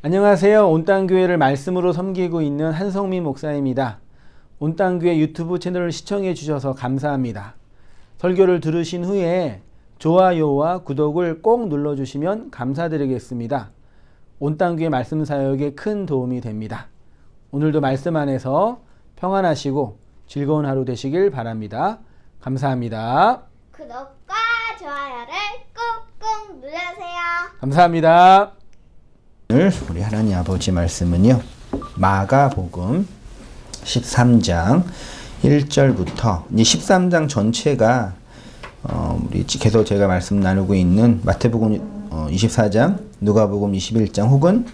안녕하세요. 온땅교회를 말씀으로 섬기고 있는 한성민 목사입니다. 온땅교회 유튜브 채널을 시청해 주셔서 감사합니다. 설교를 들으신 후에 좋아요와 구독을 꼭 눌러주시면 감사드리겠습니다. 온땅교회 말씀 사역에 큰 도움이 됩니다. 오늘도 말씀 안에서 평안하시고 즐거운 하루 되시길 바랍니다. 감사합니다. 구독과 좋아요를 꾹꾹 눌러주세요. 감사합니다. 오늘 우리 하나님 아버지 말씀은요, 마가복음 13장 1절부터 이제 13장 전체가 우리 계속 제가 말씀 나누고 있는 마태복음 24장, 누가복음 21장 혹은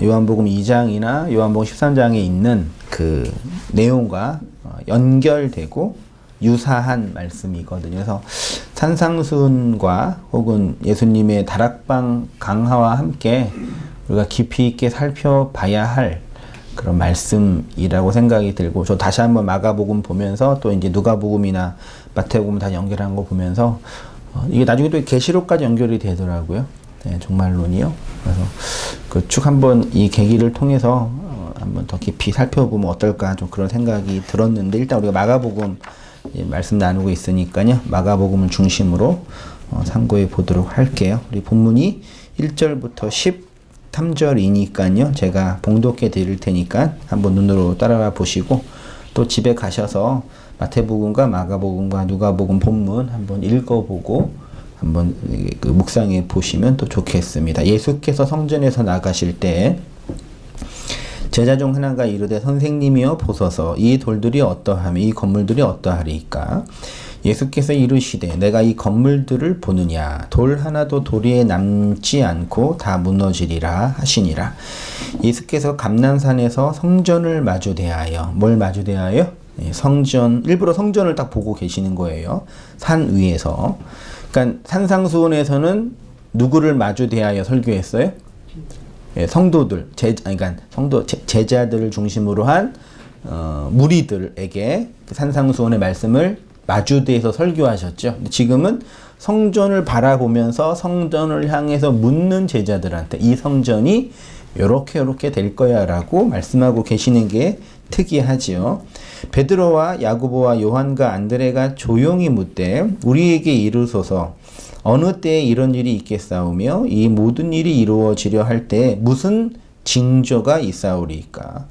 요한복음 2장이나 요한복음 13장에 있는 그 내용과 연결되고 유사한 말씀이거든요. 그래서 산상수훈과 혹은 예수님의 다락방 강화와 함께 우리가 깊이 있게 살펴봐야 할 그런 말씀이라고 생각이 들고, 저 다시 한번 마가복음 보면서 또 이제 누가복음이나 마태복음 다 연결한 거 보면서 이게 나중에 또 계시록까지 연결이 되더라고요. 네, 종말론이요. 그래서 그 쭉 한번 이 계기를 통해서 한번 더 깊이 살펴보면 어떨까 좀 그런 생각이 들었는데, 일단 우리가 마가복음 말씀 나누고 있으니까요, 마가복음을 중심으로 참고해 보도록 할게요. 우리 본문이 1절부터 13절이니까요 제가 봉독해 드릴 테니까 한번 눈으로 따라와 보시고, 또 집에 가셔서 마태복음과 마가복음과 누가복음 본문 한번 읽어보고 한번 그 묵상해 보시면 또 좋겠습니다. 예수께서 성전에서 나가실 때 제자 중 하나가 이르되 선생님이여 보소서, 이 돌들이 어떠하며 이 건물들이 어떠하리이까? 예수께서 이르시되 내가 이 건물들을 보느냐? 돌 하나도 도리에 남지 않고 다 무너지리라 하시니라. 예수께서 감난산에서 성전을 마주 대하여, 뭘 마주 대하여? 성전, 일부러 성전을 딱 보고 계시는 거예요. 산 위에서. 그러니까 산상수훈에서는 누구를 마주 대하여 설교했어요? 성도들, 제자들을 중심으로 한 무리들에게 산상수훈의 말씀을 마주대해서 설교하셨죠. 지금은 성전을 바라보면서 성전을 향해서 묻는 제자들한테 이 성전이 요렇게 될 거야 라고 말씀하고 계시는 게 특이하지요. 베드로와 야고보와 요한과 안드레가 조용히 묻되 우리에게 이르소서, 어느 때에 이런 일이 있겠사오며 이 모든 일이 이루어지려 할 때 무슨 징조가 있사오리까?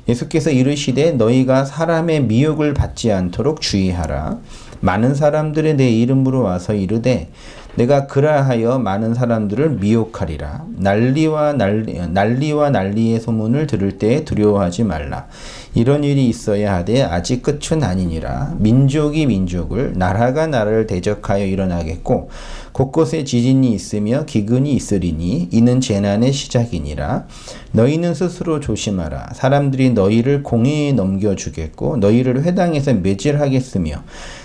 예수께서 이르시되 너희가 사람의 미혹을 받지 않도록 주의하라. 많은 사람들이 내 이름으로 와서 이르되 내가 그라하여 많은 사람들을 미혹하리라. 난리와 난리의 소문을 들을 때 두려워하지 말라. 이런 일이 있어야 하되 아직 끝은 아니니라. 민족이 민족을, 나라가 나라를 대적하여 일어나겠고 곳곳에 지진이 있으며 기근이 있으리니 이는 재난의 시작이니라. 너희는 스스로 조심하라. 사람들이 너희를 공회에 넘겨주겠고 너희를 회당에서 매질하겠으며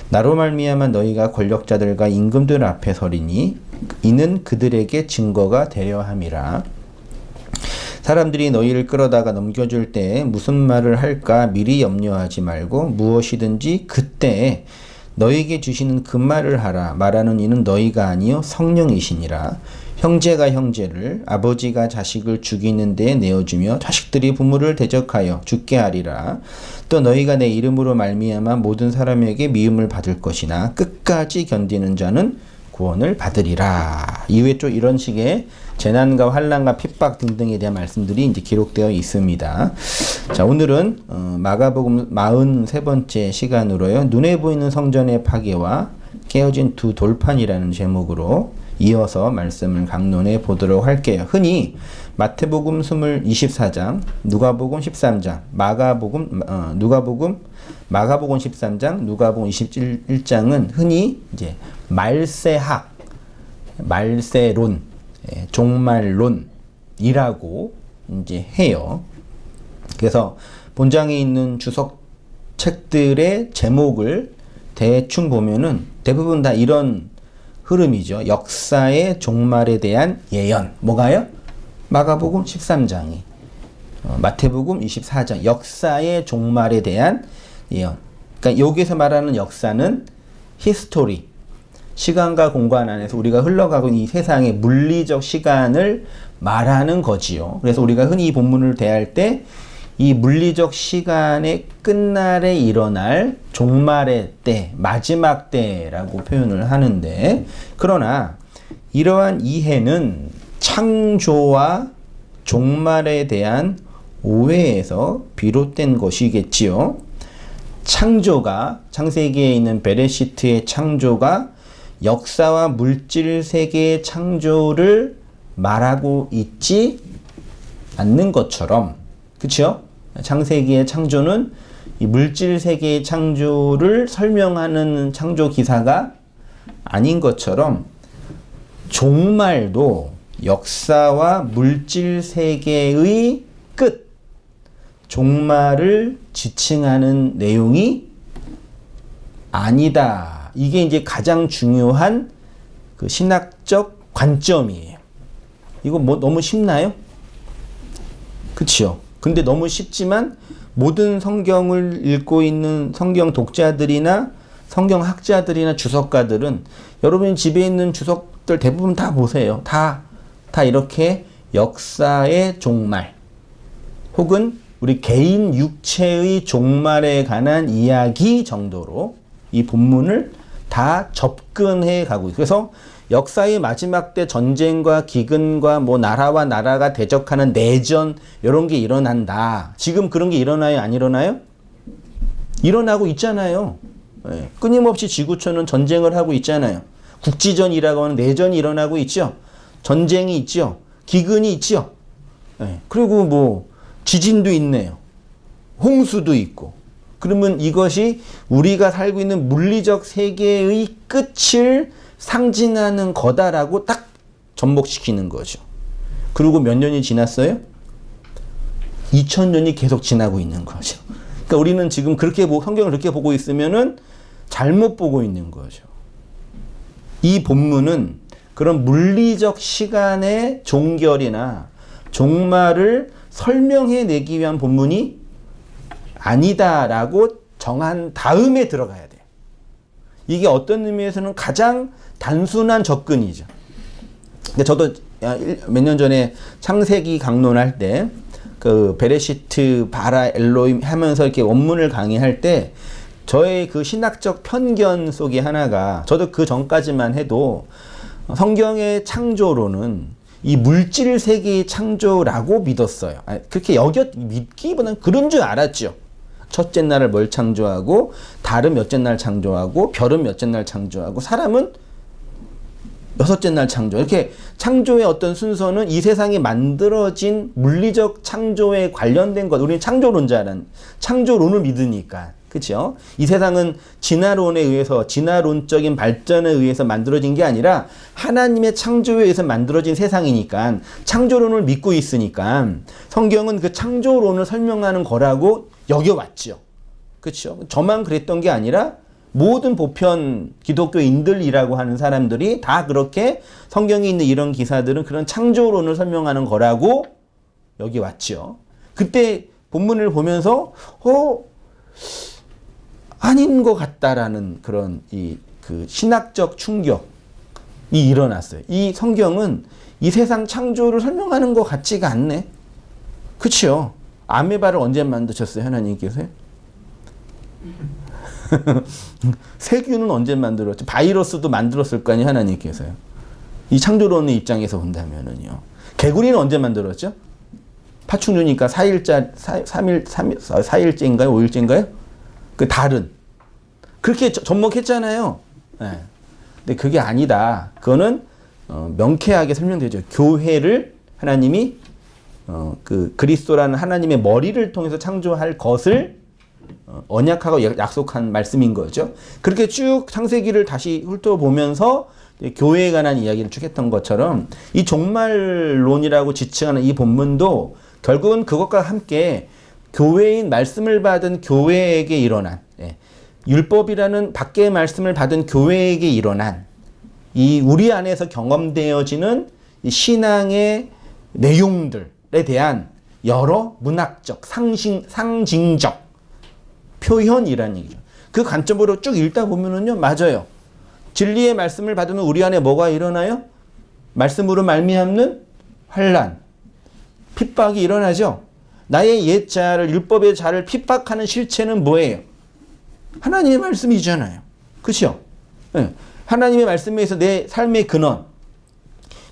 나로 말미암아 너희가 권력자들과 임금들 앞에 서리니 이는 그들에게 증거가 되려 함이라. 사람들이 너희를 끌어다가 넘겨줄 때 무슨 말을 할까 미리 염려하지 말고 무엇이든지 그때에 너희에게 주시는 그 말을 하라. 말하는 이는 너희가 아니요 성령이시니라. 형제가 형제를, 아버지가 자식을 죽이는 데에 내어주며 자식들이 부모를 대적하여 죽게 하리라. 또 너희가 내 이름으로 말미암아 모든 사람에게 미움을 받을 것이나 끝까지 견디는 자는 구원을 받으리라. 이후에 또 이런 식의 재난과 환난과 핍박 등등에 대한 말씀들이 이제 기록되어 있습니다. 자, 오늘은 마가복음 43번째 시간으로요, 눈에 보이는 성전의 파괴와 깨어진 두 돌판이라는 제목으로 이어서 말씀을 강론해 보도록 할게요. 흔히 마태복음 24장, 누가복음 13장, 마가복음 13장, 누가복음 21장은 흔히 이제 말세학, 말세론, 종말론이라고 이제 해요. 그래서 본장에 있는 주석 책들의 제목을 대충 보면은 대부분 다 이런 흐름이죠. 역사의 종말에 대한 예언. 뭐가요? 마가복음 13장이, 마태복음 24장, 역사의 종말에 대한 예언. 그러니까 여기서 말하는 역사는 히스토리, 시간과 공간 안에서 우리가 흘러가고 있는 이 세상의 물리적 시간을 말하는 거지요. 그래서 우리가 흔히 이 본문을 대할 때 이 물리적 시간의 끝날에 일어날 종말의 때, 마지막 때라고 표현을 하는데, 그러나 이러한 이해는 창조와 종말에 대한 오해에서 비롯된 것이겠지요. 창조가, 창세기에 있는 베레시트의 창조가 역사와 물질 세계의 창조를 말하고 있지 않는 것처럼, 그쵸? 창세기의 창조는 이 물질 세계의 창조를 설명하는 창조 기사가 아닌 것처럼 종말도 역사와 물질 세계의 끝, 종말을 지칭하는 내용이 아니다. 이게 이제 가장 중요한 그 신학적 관점이에요. 이거 뭐 너무 쉽나요? 그치요? 근데 너무 쉽지만 모든 성경을 읽고 있는 성경 독자들이나 성경 학자들이나 주석가들은 여러분이 집에 있는 주석들 대부분 다 보세요. 다 이렇게 역사의 종말 혹은 우리 개인 육체의 종말에 관한 이야기 정도로 이 본문을 다 접근해 가고 있어요. 그래서 역사의 마지막 때 전쟁과 기근과 뭐 나라와 나라가 대적하는 내전 이런 게 일어난다. 지금 그런 게 일어나요? 안 일어나요? 일어나고 있잖아요. 네. 끊임없이 지구촌은 전쟁을 하고 있잖아요. 국지전이라고 하는 내전이 일어나고 있죠. 전쟁이 있죠. 기근이 있죠. 네. 그리고 뭐 지진도 있네요. 홍수도 있고. 그러면 이것이 우리가 살고 있는 물리적 세계의 끝을 상징하는 거다라고 딱 접목시키는 거죠. 그리고 몇 년이 지났어요? 2000년이 계속 지나고 있는 거죠. 그러니까 우리는 지금 그렇게 성경을 그렇게 보고 있으면은 잘못 보고 있는 거죠. 이 본문은 그런 물리적 시간의 종결이나 종말을 설명해내기 위한 본문이 아니다라고 정한 다음에 들어가야 돼요. 이게 어떤 의미에서는 가장 단순한 접근이죠. 근데 저도 몇 년 전에 창세기 강론할 때 그 베레시트 바라 엘로임 하면서 이렇게 원문을 강의할 때 저의 그 신학적 편견 속에 하나가, 저도 그 전까지만 해도 성경의 창조로는 이 물질 세계의 창조라고 믿었어요. 그렇게 믿기보다는 그런 줄 알았죠. 첫째 날을 뭘 창조하고, 달은 몇째 날 창조하고, 별은 몇째 날 창조하고, 사람은 여섯째 날 창조. 이렇게 창조의 어떤 순서는 이 세상이 만들어진 물리적 창조에 관련된 것. 우리는 창조론자란, 창조론을 믿으니까. 그렇죠? 이 세상은 진화론에 의해서, 진화론적인 발전에 의해서 만들어진 게 아니라 하나님의 창조에 의해서 만들어진 세상이니까 창조론을 믿고 있으니까 성경은 그 창조론을 설명하는 거라고 여겨왔죠. 그렇죠? 저만 그랬던 게 아니라 모든 보편 기독교인들이라고 하는 사람들이 다 그렇게 성경에 있는 이런 기사들은 그런 창조론을 설명하는 거라고 여겨왔죠. 그때 본문을 보면서 아닌 것 같다라는 그런 그 신학적 충격이 일어났어요. 이 성경은 이 세상 창조를 설명하는 것 같지가 않네. 그렇죠? 아메바를 언제 만드셨어요, 하나님께서요? 세균은 언제 만들었죠? 바이러스도 만들었을 거 아니에요, 하나님께서요. 이 창조론의 입장에서 본다면은요. 개구리는 언제 만들었죠? 파충류니까 4일째인가요? 5일째인가요? 그 달은. 그렇게 접목했잖아요. 네. 근데 그게 아니다. 그거는 명쾌하게 설명되죠. 교회를 하나님이 그 그리스도라는 하나님의 머리를 통해서 창조할 것을 언약하고 약속한 말씀인 거죠. 그렇게 쭉 창세기를 다시 훑어보면서 교회에 관한 이야기를 쭉 했던 것처럼 이 종말론이라고 지칭하는 이 본문도 결국은 그것과 함께 교회인 말씀을 받은 교회에게 일어난, 율법이라는 밖의 말씀을 받은 교회에게 일어난 이 우리 안에서 경험되어지는 이 신앙의 내용들에 대한 여러 문학적, 상징적 표현이라는 얘기죠. 그 관점으로 쭉 읽다 보면은요, 맞아요. 진리의 말씀을 받으면 우리 안에 뭐가 일어나요? 말씀으로 말미암는 환난, 핍박이 일어나죠. 나의 옛 자를, 율법의 자를 핍박하는 실체는 뭐예요? 하나님의 말씀이잖아요. 그렇죠? 네. 하나님의 말씀에 의해서 내 삶의 근원,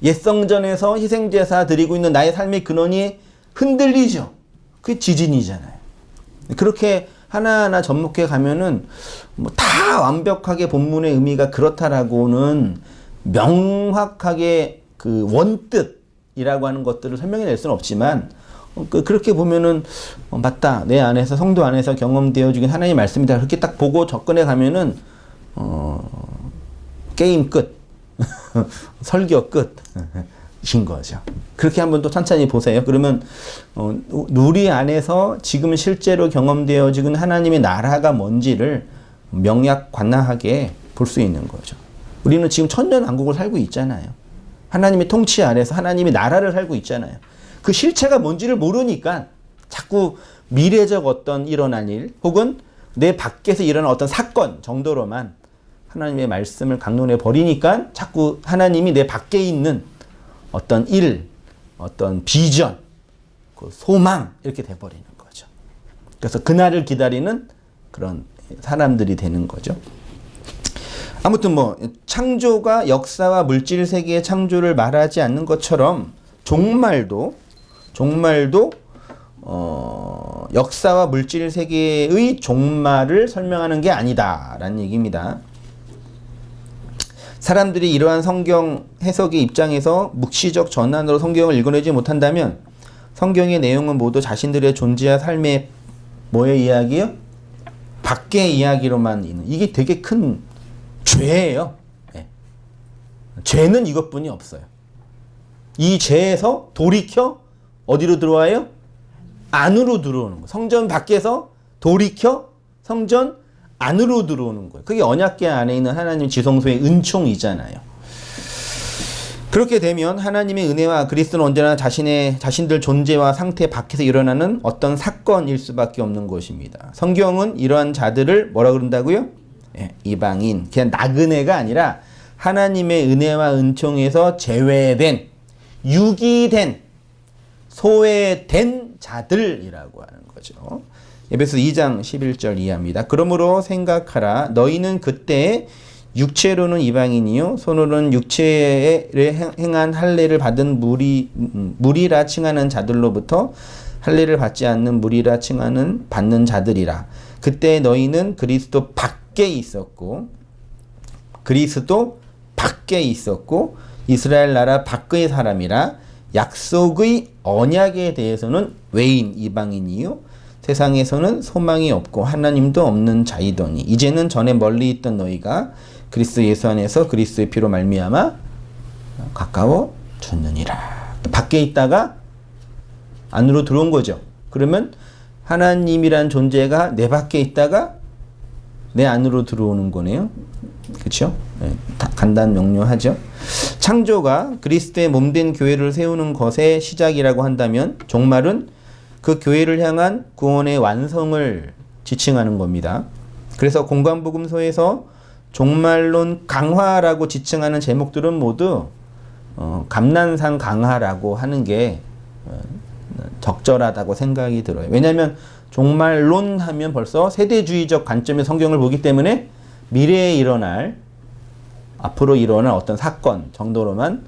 옛 성전에서 희생제사 드리고 있는 나의 삶의 근원이 흔들리죠. 그게 지진이잖아요. 그렇게 하나하나 접목해 가면은 뭐 다 완벽하게 본문의 의미가 그렇다라고는 명확하게 그 원뜻이라고 하는 것들을 설명해낼 수는 없지만 그렇게 보면은 맞다, 내 안에서, 성도 안에서 경험되어지긴 하나님의 말씀이다, 그렇게 딱 보고 접근해 가면은 게임 끝 설교 끝인 거죠. 그렇게 한번 또 천천히 보세요. 그러면 우리 안에서 지금 실제로 경험되어지는 하나님의 나라가 뭔지를 명약관나하게 볼 수 있는 거죠. 우리는 지금 천년왕국을 살고 있잖아요. 하나님의 통치 아래서 하나님의 나라를 살고 있잖아요. 그 실체가 뭔지를 모르니까 자꾸 미래적 어떤 일어날 일 혹은 내 밖에서 일어난 어떤 사건 정도로만 하나님의 말씀을 강론해 버리니까 자꾸 하나님이 내 밖에 있는 어떤 일, 어떤 비전, 그 소망 이렇게 돼버리는 거죠. 그래서 그날을 기다리는 그런 사람들이 되는 거죠. 아무튼 뭐 창조가 역사와 물질 세계의 창조를 말하지 않는 것처럼 종말도 역사와 물질 세계의 종말을 설명하는 게 아니다라는 얘기입니다. 사람들이 이러한 성경 해석의 입장에서 묵시적 전환으로 성경을 읽어내지 못한다면 성경의 내용은 모두 자신들의 존재와 삶의 뭐의 이야기요? 밖의 이야기로만 있는, 이게 되게 큰 죄예요. 네. 죄는 이것뿐이 없어요. 이 죄에서 돌이켜 어디로 들어와요? 안으로 들어오는 거예요. 성전 밖에서 돌이켜 성전 안으로 들어오는 거예요. 그게 언약궤 안에 있는 하나님 지성소의 은총이잖아요. 그렇게 되면 하나님의 은혜와 그리스도는 언제나 자신들 존재와 상태 밖에서 일어나는 어떤 사건일 수밖에 없는 것입니다. 성경은 이러한 자들을 뭐라 그런다고요? 이방인, 그냥 나그네가 아니라 하나님의 은혜와 은총에서 제외된, 유기된, 소외된 자들이라고 하는 거죠. 에베소 2장 11절 이하입니다. 그러므로 생각하라. 너희는 그때 육체로는 이방인이요 손으로는 육체에 행한 할례를 받은 무리라 칭하는 자들로부터 할례를 받지 않는 무리라 칭하는 받는 자들이라. 그때 너희는 그리스도 밖에 있었고 이스라엘 나라 밖의 사람이라. 약속의 언약에 대해서는 외인 이방인이요 세상에서는 소망이 없고 하나님도 없는 자이더니 이제는 전에 멀리 있던 너희가 그리스도 예수 안에서 그리스도의 피로 말미암아 가까워졌느니라. 밖에 있다가 안으로 들어온 거죠. 그러면 하나님이란 존재가 내 밖에 있다가 내 안으로 들어오는 거네요. 그렇죠? 네, 간단 명료하죠. 창조가 그리스도의 몸된 교회를 세우는 것의 시작이라고 한다면 종말은 그 교회를 향한 구원의 완성을 지칭하는 겁니다. 그래서 공관복음서에서 종말론 강화라고 지칭하는 제목들은 모두 감난산 강화라고 하는 게 적절하다고 생각이 들어요. 왜냐하면 종말론 하면 벌써 세대주의적 관점의 성경을 보기 때문에 미래에 일어날, 앞으로 일어날 어떤 사건 정도로만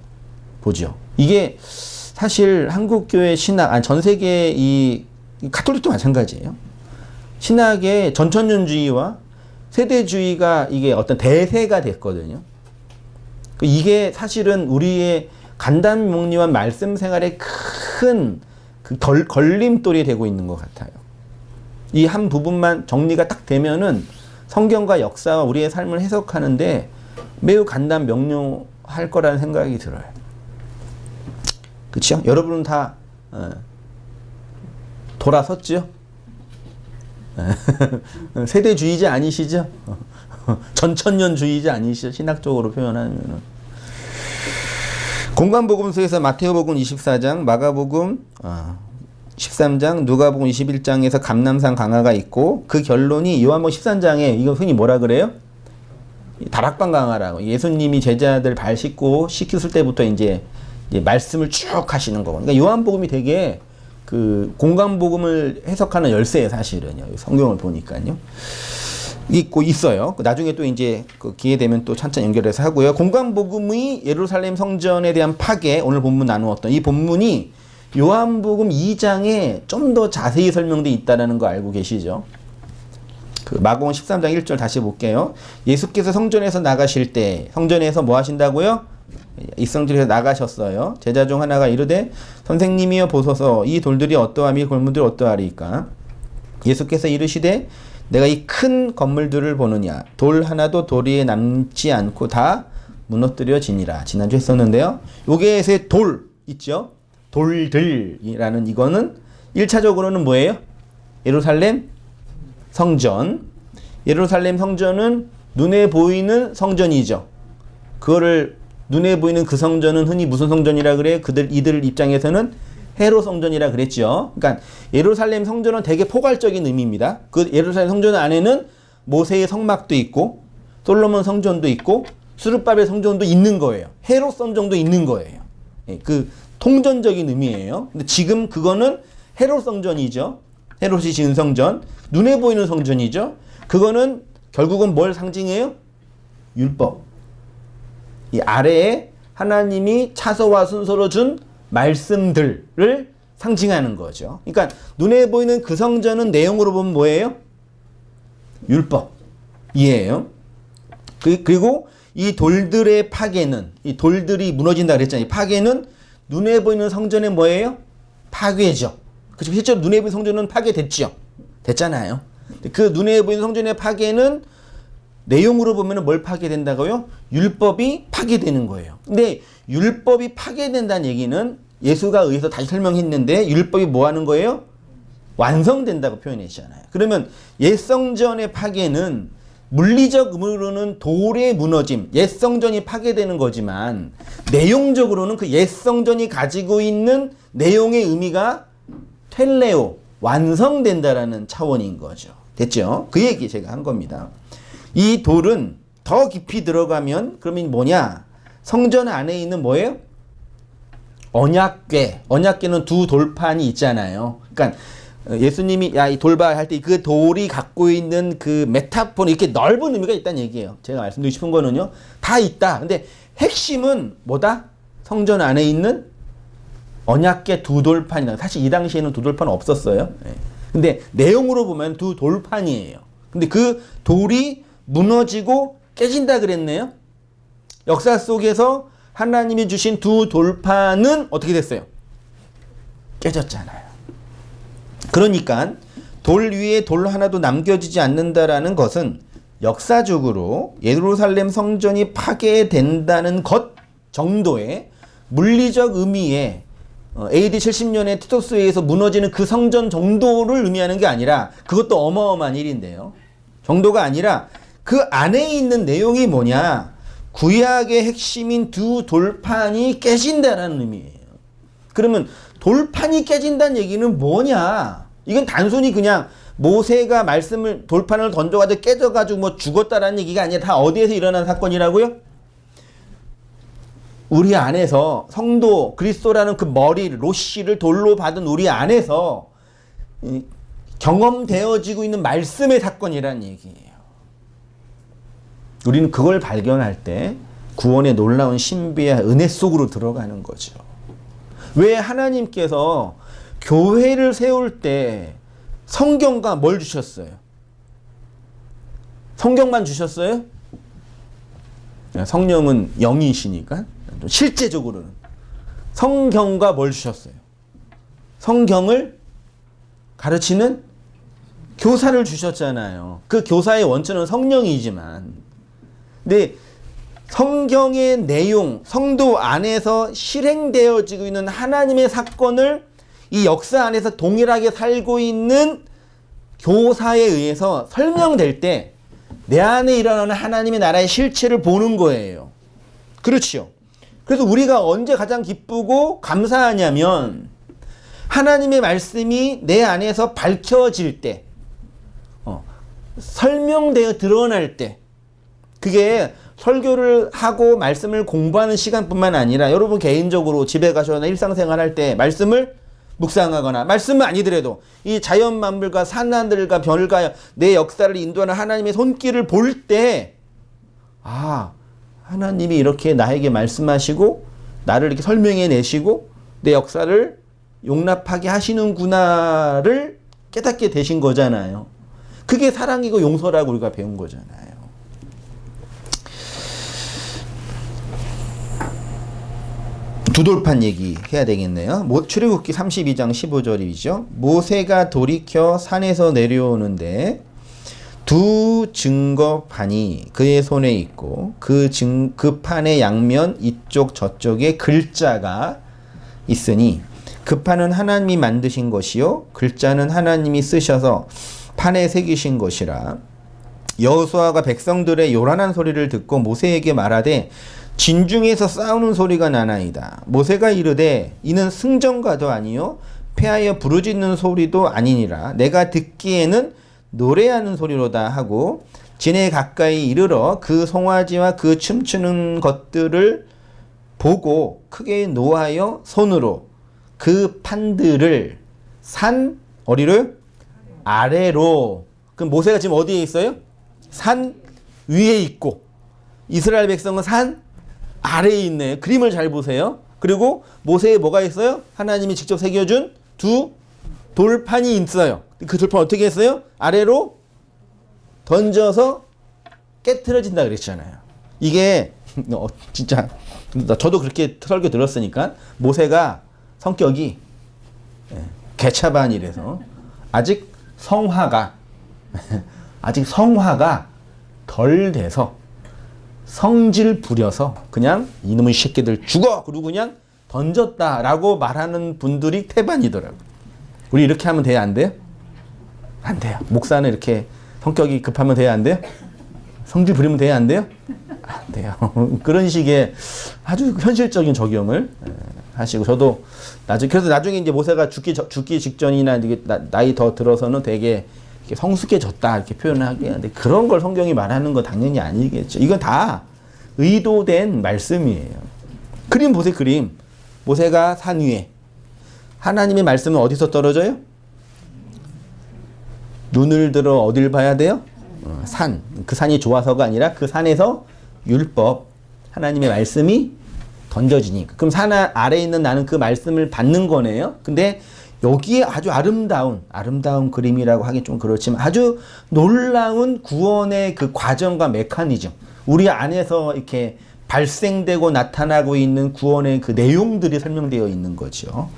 보죠. 이게 사실 한국교회 신학, 전 세계 이 가톨릭도 마찬가지예요. 신학의 전천년주의와 세대주의가 이게 어떤 대세가 됐거든요. 이게 사실은 우리의 간단명료한 말씀 생활에 큰 걸림돌이 되고 있는 것 같아요. 이 한 부분만 정리가 딱 되면은 성경과 역사와 우리의 삶을 해석하는데 매우 간단 명료할 거라는 생각이 들어요. 그렇죠? 여러분은 다 돌아섰죠? 세대주의자 아니시죠? 전천년주의자 아니시죠? 신학적으로 표현하면은. 공관복음서에서 마태오복음 24장, 마가복음 13장, 누가복음 21장에서 감람산 강화가 있고 그 결론이 요한복음 13장에 이거 흔히 뭐라 그래요? 다락방 강화라고. 예수님이 제자들 발 씻고 시켰을 때부터 이제 이제 말씀을 쭉 하시는 거거든요. 그러니까 요한복음이 되게 그 공간복음을 해석하는 열쇠예요, 사실은요. 성경을 보니까요. 있고 있어요. 나중에 또 이제 그 기회 되면 또 찬찬히 연결해서 하고요. 공간복음의 예루살렘 성전에 대한 파괴, 오늘 본문 나누었던 이 본문이 요한복음 2장에 좀 더 자세히 설명되어 있다는 거 알고 계시죠? 그 마가복음 13장 1절 다시 볼게요. 예수께서 성전에서 나가실 때 성전에서 뭐 하신다고요? 입성질에서 나가셨어요. 제자 중 하나가 이르되 선생님이여 보소서 이 돌들이 어떠하며 골문들이 어떠하리까? 예수께서 이르시되 내가 이 큰 건물들을 보느냐 돌 하나도 도리에 남지 않고 다 무너뜨려지니라. 지난주 했었는데요. 요게에서의 돌 있죠? 돌들이라는 이거는 1차적으로는 뭐예요? 예루살렘 성전. 예루살렘 성전은 눈에 보이는 성전이죠. 그거를 눈에 보이는 그 성전은 흔히 무슨 성전이라 그래요? 이들 입장에서는 헤롯 성전이라 그랬죠. 그러니까 예루살렘 성전은 되게 포괄적인 의미입니다. 그 예루살렘 성전 안에는 모세의 성막도 있고 솔로몬 성전도 있고 스룹바벨 성전도 있는 거예요. 헤롯 성전도 있는 거예요. 그 통전적인 의미예요. 근데 지금 그거는 헤롯 성전이죠. 헤롯이 지은 성전. 눈에 보이는 성전이죠. 그거는 결국은 뭘 상징해요? 율법. 이 아래에 하나님이 차서와 순서로 준 말씀들을 상징하는 거죠. 그러니까 눈에 보이는 그 성전은 내용으로 보면 뭐예요? 율법이에요. 그리고 이 돌들의 파괴는, 이 돌들이 무너진다 그랬잖아요. 파괴는 눈에 보이는 성전의 뭐예요? 파괴죠. 그렇죠. 실제로 눈에 보이는 성전은 파괴됐죠. 됐잖아요. 그 눈에 보이는 성전의 파괴는 내용으로 보면 뭘 파괴된다고요? 율법이 파괴되는 거예요. 근데 율법이 파괴된다는 얘기는 예수가 의해서 다시 설명했는데 율법이 뭐 하는 거예요? 완성된다고 표현했잖아요. 그러면 옛 성전의 파괴는 물리적 의미로는 돌의 무너짐, 옛 성전이 파괴되는 거지만 내용적으로는 그 옛 성전이 가지고 있는 내용의 의미가 텔레오, 완성된다라는 차원인 거죠. 됐죠? 그 얘기 제가 한 겁니다. 이 돌은 더 깊이 들어가면 그러면 뭐냐? 성전 안에 있는 뭐예요? 언약궤. 언약궤는 두 돌판이 있잖아요. 그러니까 예수님이 야 이 돌봐 할 때 그 돌이 갖고 있는 그 메타포는 이렇게 넓은 의미가 있다는 얘기예요. 제가 말씀드리고 싶은 거는요. 다 있다. 근데 핵심은 뭐다? 성전 안에 있는 언약궤 두 돌판이다. 사실 이 당시에는 두 돌판 없었어요. 근데 내용으로 보면 두 돌판이에요. 근데 그 돌이 무너지고 깨진다 그랬네요. 역사 속에서 하나님이 주신 두 돌판은 어떻게 됐어요? 깨졌잖아요. 그러니까 돌 위에 돌 하나도 남겨지지 않는다라는 것은 역사적으로 예루살렘 성전이 파괴된다는 것 정도의 물리적 의미의 AD 70년에 티토스에 의해서 무너지는 그 성전 정도를 의미하는 게 아니라 그것도 어마어마한 일인데요. 정도가 아니라 그 안에 있는 내용이 뭐냐? 구약의 핵심인 두 돌판이 깨진다는 의미예요. 그러면 돌판이 깨진다는 얘기는 뭐냐? 이건 단순히 그냥 모세가 말씀을 돌판을 던져가지고 깨져가지고 뭐 죽었다라는 얘기가 아니라 다 어디에서 일어난 사건이라고요? 우리 안에서 성도 그리스도라는 그 머리 로시를 돌로 받은 우리 안에서 경험되어지고 있는 말씀의 사건이라는 얘기예요. 우리는 그걸 발견할 때 구원의 놀라운 신비와 은혜 속으로 들어가는 거죠. 왜 하나님께서 교회를 세울 때 성경과 뭘 주셨어요? 성경만 주셨어요? 성령은 영이시니까 실제적으로는 성경과 뭘 주셨어요? 성경을 가르치는 교사를 주셨잖아요. 그 교사의 원천은 성령이지만 근데 성경의 내용, 성도 안에서 실행되어지고 있는 하나님의 사건을 이 역사 안에서 동일하게 살고 있는 교사에 의해서 설명될 때 내 안에 일어나는 하나님의 나라의 실체를 보는 거예요. 그렇죠. 그래서 우리가 언제 가장 기쁘고 감사하냐면 하나님의 말씀이 내 안에서 밝혀질 때, 설명되어 드러날 때 그게 설교를 하고 말씀을 공부하는 시간뿐만 아니라 여러분 개인적으로 집에 가셔서 일상생활 할 때 말씀을 묵상하거나 말씀은 아니더라도 이 자연 만물과 산하늘과 별과 내 역사를 인도하는 하나님의 손길을 볼 때 아, 하나님이 이렇게 나에게 말씀하시고 나를 이렇게 설명해 내시고 내 역사를 용납하게 하시는구나를 깨닫게 되신 거잖아요. 그게 사랑이고 용서라고 우리가 배운 거잖아요. 두 돌판 얘기 해야 되겠네요. 출애굽기 32장 15절이죠. 모세가 돌이켜 산에서 내려오는데 두 증거판이 그의 손에 있고 그 판의 양면 이쪽 저쪽에 글자가 있으니 그 판은 하나님이 만드신 것이요 글자는 하나님이 쓰셔서 판에 새기신 것이라. 여호수아가 백성들의 요란한 소리를 듣고 모세에게 말하되 진중에서 싸우는 소리가 나나이다. 모세가 이르되 이는 승전가도 아니요 패하여 부르짖는 소리도 아니니라. 내가 듣기에는 노래하는 소리로다 하고 진에 가까이 이르러 그 송아지와 그 춤추는 것들을 보고 크게 노하여 손으로 그 판들을 산 어디로? 아래로. 그럼 모세가 지금 어디에 있어요? 산 위에 있고 이스라엘 백성은 산 아래에 있네. 그림을 잘 보세요. 그리고 모세에 뭐가 있어요? 하나님이 직접 새겨준 두 돌판이 있어요. 그 돌판 어떻게 했어요? 아래로 던져서 깨트려진다 그랬잖아요. 이게 진짜 저도 그렇게 설교 들었으니까 모세가 성격이 개차반이라서 아직 성화가 덜 돼서 성질 부려서 그냥 이놈의 새끼들 죽어! 그러고 그냥 던졌다라고 말하는 분들이 태반이더라고요. 우리 이렇게 하면 돼요? 안 돼요? 안 돼요. 목사는 이렇게 성격이 급하면 돼요? 안 돼요? 성질 부리면 돼요? 안 돼요? 안 돼요. 그런 식의 아주 현실적인 적용을 하시고 저도 그래서 나중에 이제 모세가 죽기 직전이나 이게 나이 더 들어서는 되게 성숙해졌다 이렇게 표현을 하게 하는데 그런 걸 성경이 말하는 건 당연히 아니겠죠. 이건 다 의도된 말씀이에요. 그림 보세요. 그림. 모세가 산 위에. 하나님의 말씀은 어디서 떨어져요? 눈을 들어 어딜 봐야 돼요? 산. 그 산이 좋아서가 아니라 그 산에서 율법, 하나님의 말씀이 던져지니까. 그럼 산 아래에 있는 나는 그 말씀을 받는 거네요. 근데 여기에 아주 아름다운 그림이라고 하긴 좀 그렇지만 아주 놀라운 구원의 그 과정과 메커니즘, 우리 안에서 이렇게 발생되고 나타나고 있는 구원의 그 내용들이 설명되어 있는 거죠.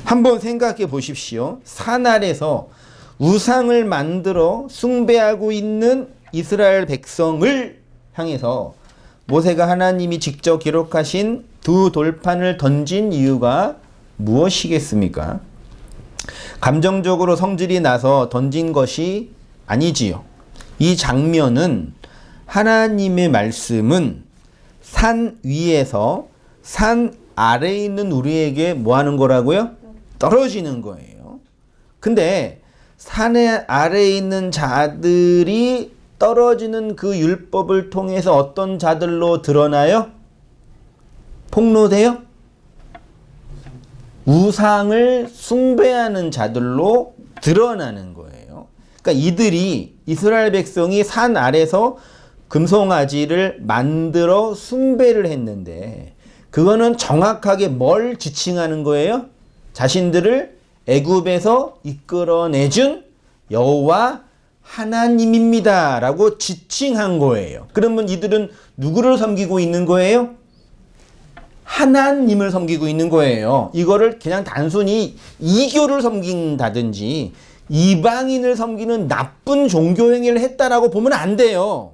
한번 생각해 보십시오. 산 아래서 우상을 만들어 숭배하고 있는 이스라엘 백성을 향해서 모세가 하나님이 직접 기록하신 두 돌판을 던진 이유가 무엇이겠습니까? 감정적으로 성질이 나서 던진 것이 아니지요. 이 장면은 하나님의 말씀은 산 위에서 산 아래에 있는 우리에게 뭐 하는 거라고요? 떨어지는 거예요. 근데 산 아래에 있는 자들이 떨어지는 그 율법을 통해서 어떤 자들로 드러나요? 폭로돼요? 우상을 숭배하는 자들로 드러나는 거예요. 그러니까 이스라엘 백성이 산 아래서 금송아지를 만들어 숭배를 했는데 그거는 정확하게 뭘 지칭하는 거예요? 자신들을 애굽에서 이끌어내준 여호와 하나님입니다 라고 지칭한 거예요. 그러면 이들은 누구를 섬기고 있는 거예요? 하나님을 섬기고 있는 거예요. 이거를 그냥 단순히 이교를 섬긴다든지 이방인을 섬기는 나쁜 종교 행위를 했다라고 보면 안 돼요.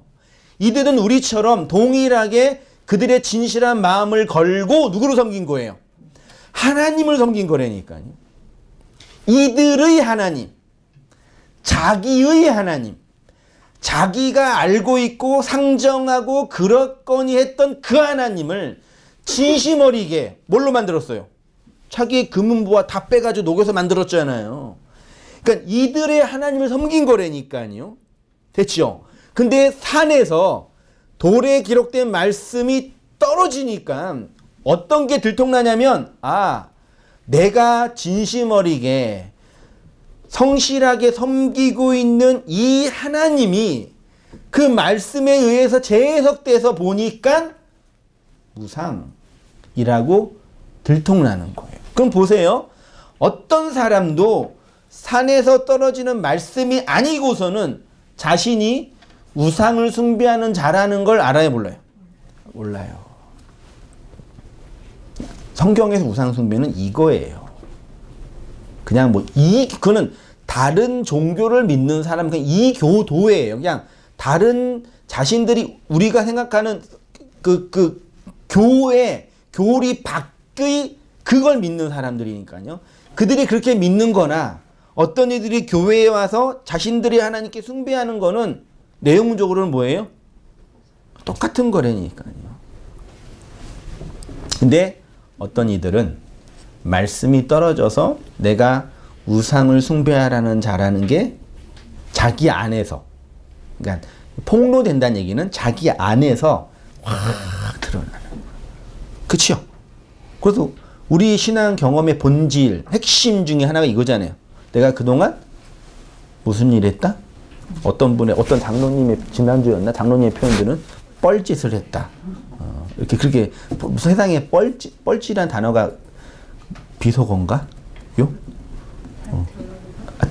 이들은 우리처럼 동일하게 그들의 진실한 마음을 걸고 누구를 섬긴 거예요? 하나님을 섬긴 거라니까요. 이들의 하나님, 자기의 하나님, 자기가 알고 있고 상정하고 그렇거니 했던 그 하나님을 진심 어리게 뭘로 만들었어요? 자기의 금은보화 다 빼가지고 녹여서 만들었잖아요. 그러니까 이들의 하나님을 섬긴 거라니까요. 됐죠? 근데 산에서 돌에 기록된 말씀이 떨어지니까 어떤 게 들통나냐면 내가 진심 어리게 성실하게 섬기고 있는 이 하나님이 그 말씀에 의해서 재해석돼서 보니까 우상이라고 들통나는 거예요. 그럼 보세요. 어떤 사람도 산에서 떨어지는 말씀이 아니고서는 자신이 우상을 숭배하는 자라는 걸 알아요, 몰라요? 몰라요. 성경에서 우상 숭배는 이거예요. 그냥 그거는 다른 종교를 믿는 사람, 그냥 이 교도예요. 그냥 다른 자신들이 우리가 생각하는 교리 밖의 그걸 믿는 사람들이니까요. 그들이 그렇게 믿는 거나 어떤 이들이 교회에 와서 자신들이 하나님께 숭배하는 거는 내용적으로는 뭐예요? 똑같은 거라니까요. 근데 어떤 이들은 말씀이 떨어져서 내가 우상을 숭배하라는 자라는 게 자기 안에서, 그러니까 폭로된다는 얘기는 자기 안에서 확 드러나는 거예요. 그렇죠? 그래서 우리 신앙 경험의 본질, 핵심 중에 하나가 이거잖아요. 내가 그동안 무슨 일 했다? 어떤 장로님의, 지난주였나? 장로님의 표현들은 뻘짓을 했다. 그렇게, 무슨 세상에 뻘짓이란 단어가 비속어인가?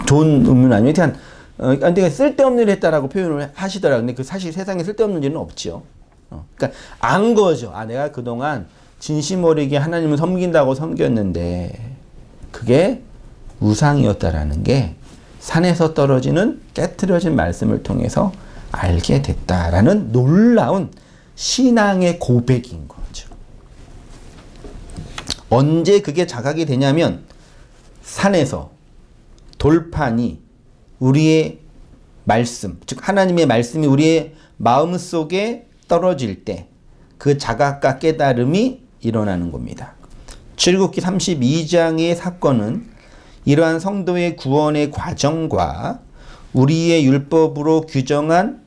좋은 의미는 아니에요. 근데 쓸데없는 일을 했다라고 표현을 하시더라고요. 근데 사실 세상에 쓸데없는 일은 없죠. 그러니까 안 거죠. 내가 그동안 진심 어리게 하나님을 섬긴다고 섬겼는데 그게 우상이었다라는 게 산에서 떨어지는 깨트려진 말씀을 통해서 알게 됐다라는 놀라운 신앙의 고백인 거죠. 언제 그게 자각이 되냐면 산에서 돌판이 우리의 말씀, 즉 하나님의 말씀이 우리의 마음속에 떨어질 때 그 자각과 깨달음이 일어나는 겁니다. 출애굽기 32장의 사건은 이러한 성도의 구원의 과정과 우리의 율법으로 규정한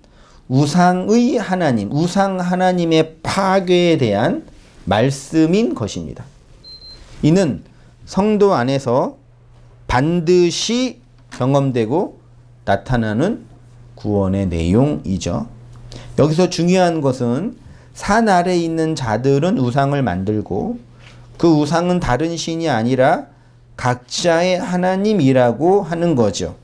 우상의 하나님, 우상 하나님의 파괴에 대한 말씀인 것입니다. 이는 성도 안에서 반드시 경험되고 나타나는 구원의 내용이죠. 여기서 중요한 것은 산 아래에 있는 자들은 우상을 만들고 그 우상은 다른 신이 아니라 각자의 하나님이라고 하는 거죠.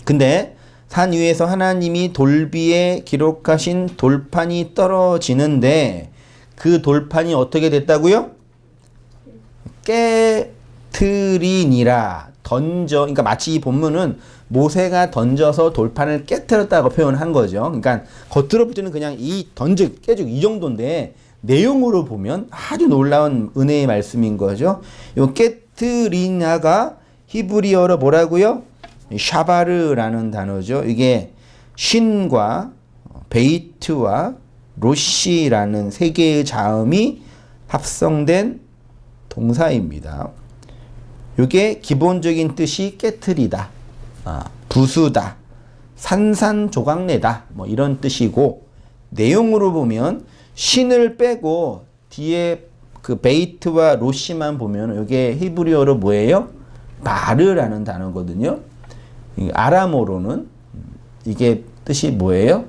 근데 산 위에서 하나님이 돌비에 기록하신 돌판이 떨어지는데 그 돌판이 어떻게 됐다고요? 깨트리니라. 그러니까 마치 이 본문은 모세가 던져서 돌판을 깨트렸다고 표현한 거죠. 그러니까 겉으로 볼 때는 그냥 깨지고 이 정도인데 내용으로 보면 아주 놀라운 은혜의 말씀인 거죠. 이 깨트리냐가 히브리어로 뭐라고요? 샤바르라는 단어죠. 이게 신과 베이트와 로시라는 세 개의 자음이 합성된 동사입니다. 이게 기본적인 뜻이 깨트리다, 부수다, 산산조각내다, 이런 뜻이고, 내용으로 보면 신을 빼고 뒤에 그 베이트와 로시만 보면 이게 히브리어로 뭐예요? 바르라는 단어거든요. 아람어로는 이게 뜻이 뭐예요?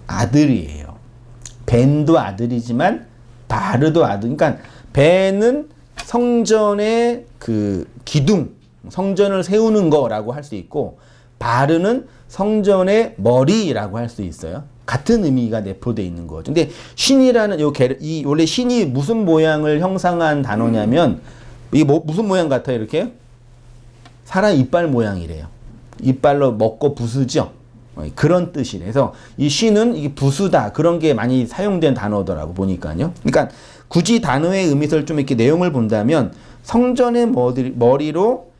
아들이에요. 벤도 아들이지만 바르도 아들. 그러니까 벤은 성전의 그 기둥, 성전을 세우는 거라고 할 수 있고, 바르는 성전의 머리라고 할 수 있어요. 같은 의미가 내포되어 있는 거죠. 근데 신이라는 원래 신이 무슨 모양을 형상한 단어냐면 이게 무슨 모양 같아요? 이렇게 사람 이빨 모양이래요. 이빨로 먹고 부수죠. 그런 뜻이래서 이 신은 이게 부수다, 그런 게 많이 사용된 단어더라고 보니까요. 그러니까 굳이 단어의 의미를 좀 이렇게 내용을 본다면 성전의 머리로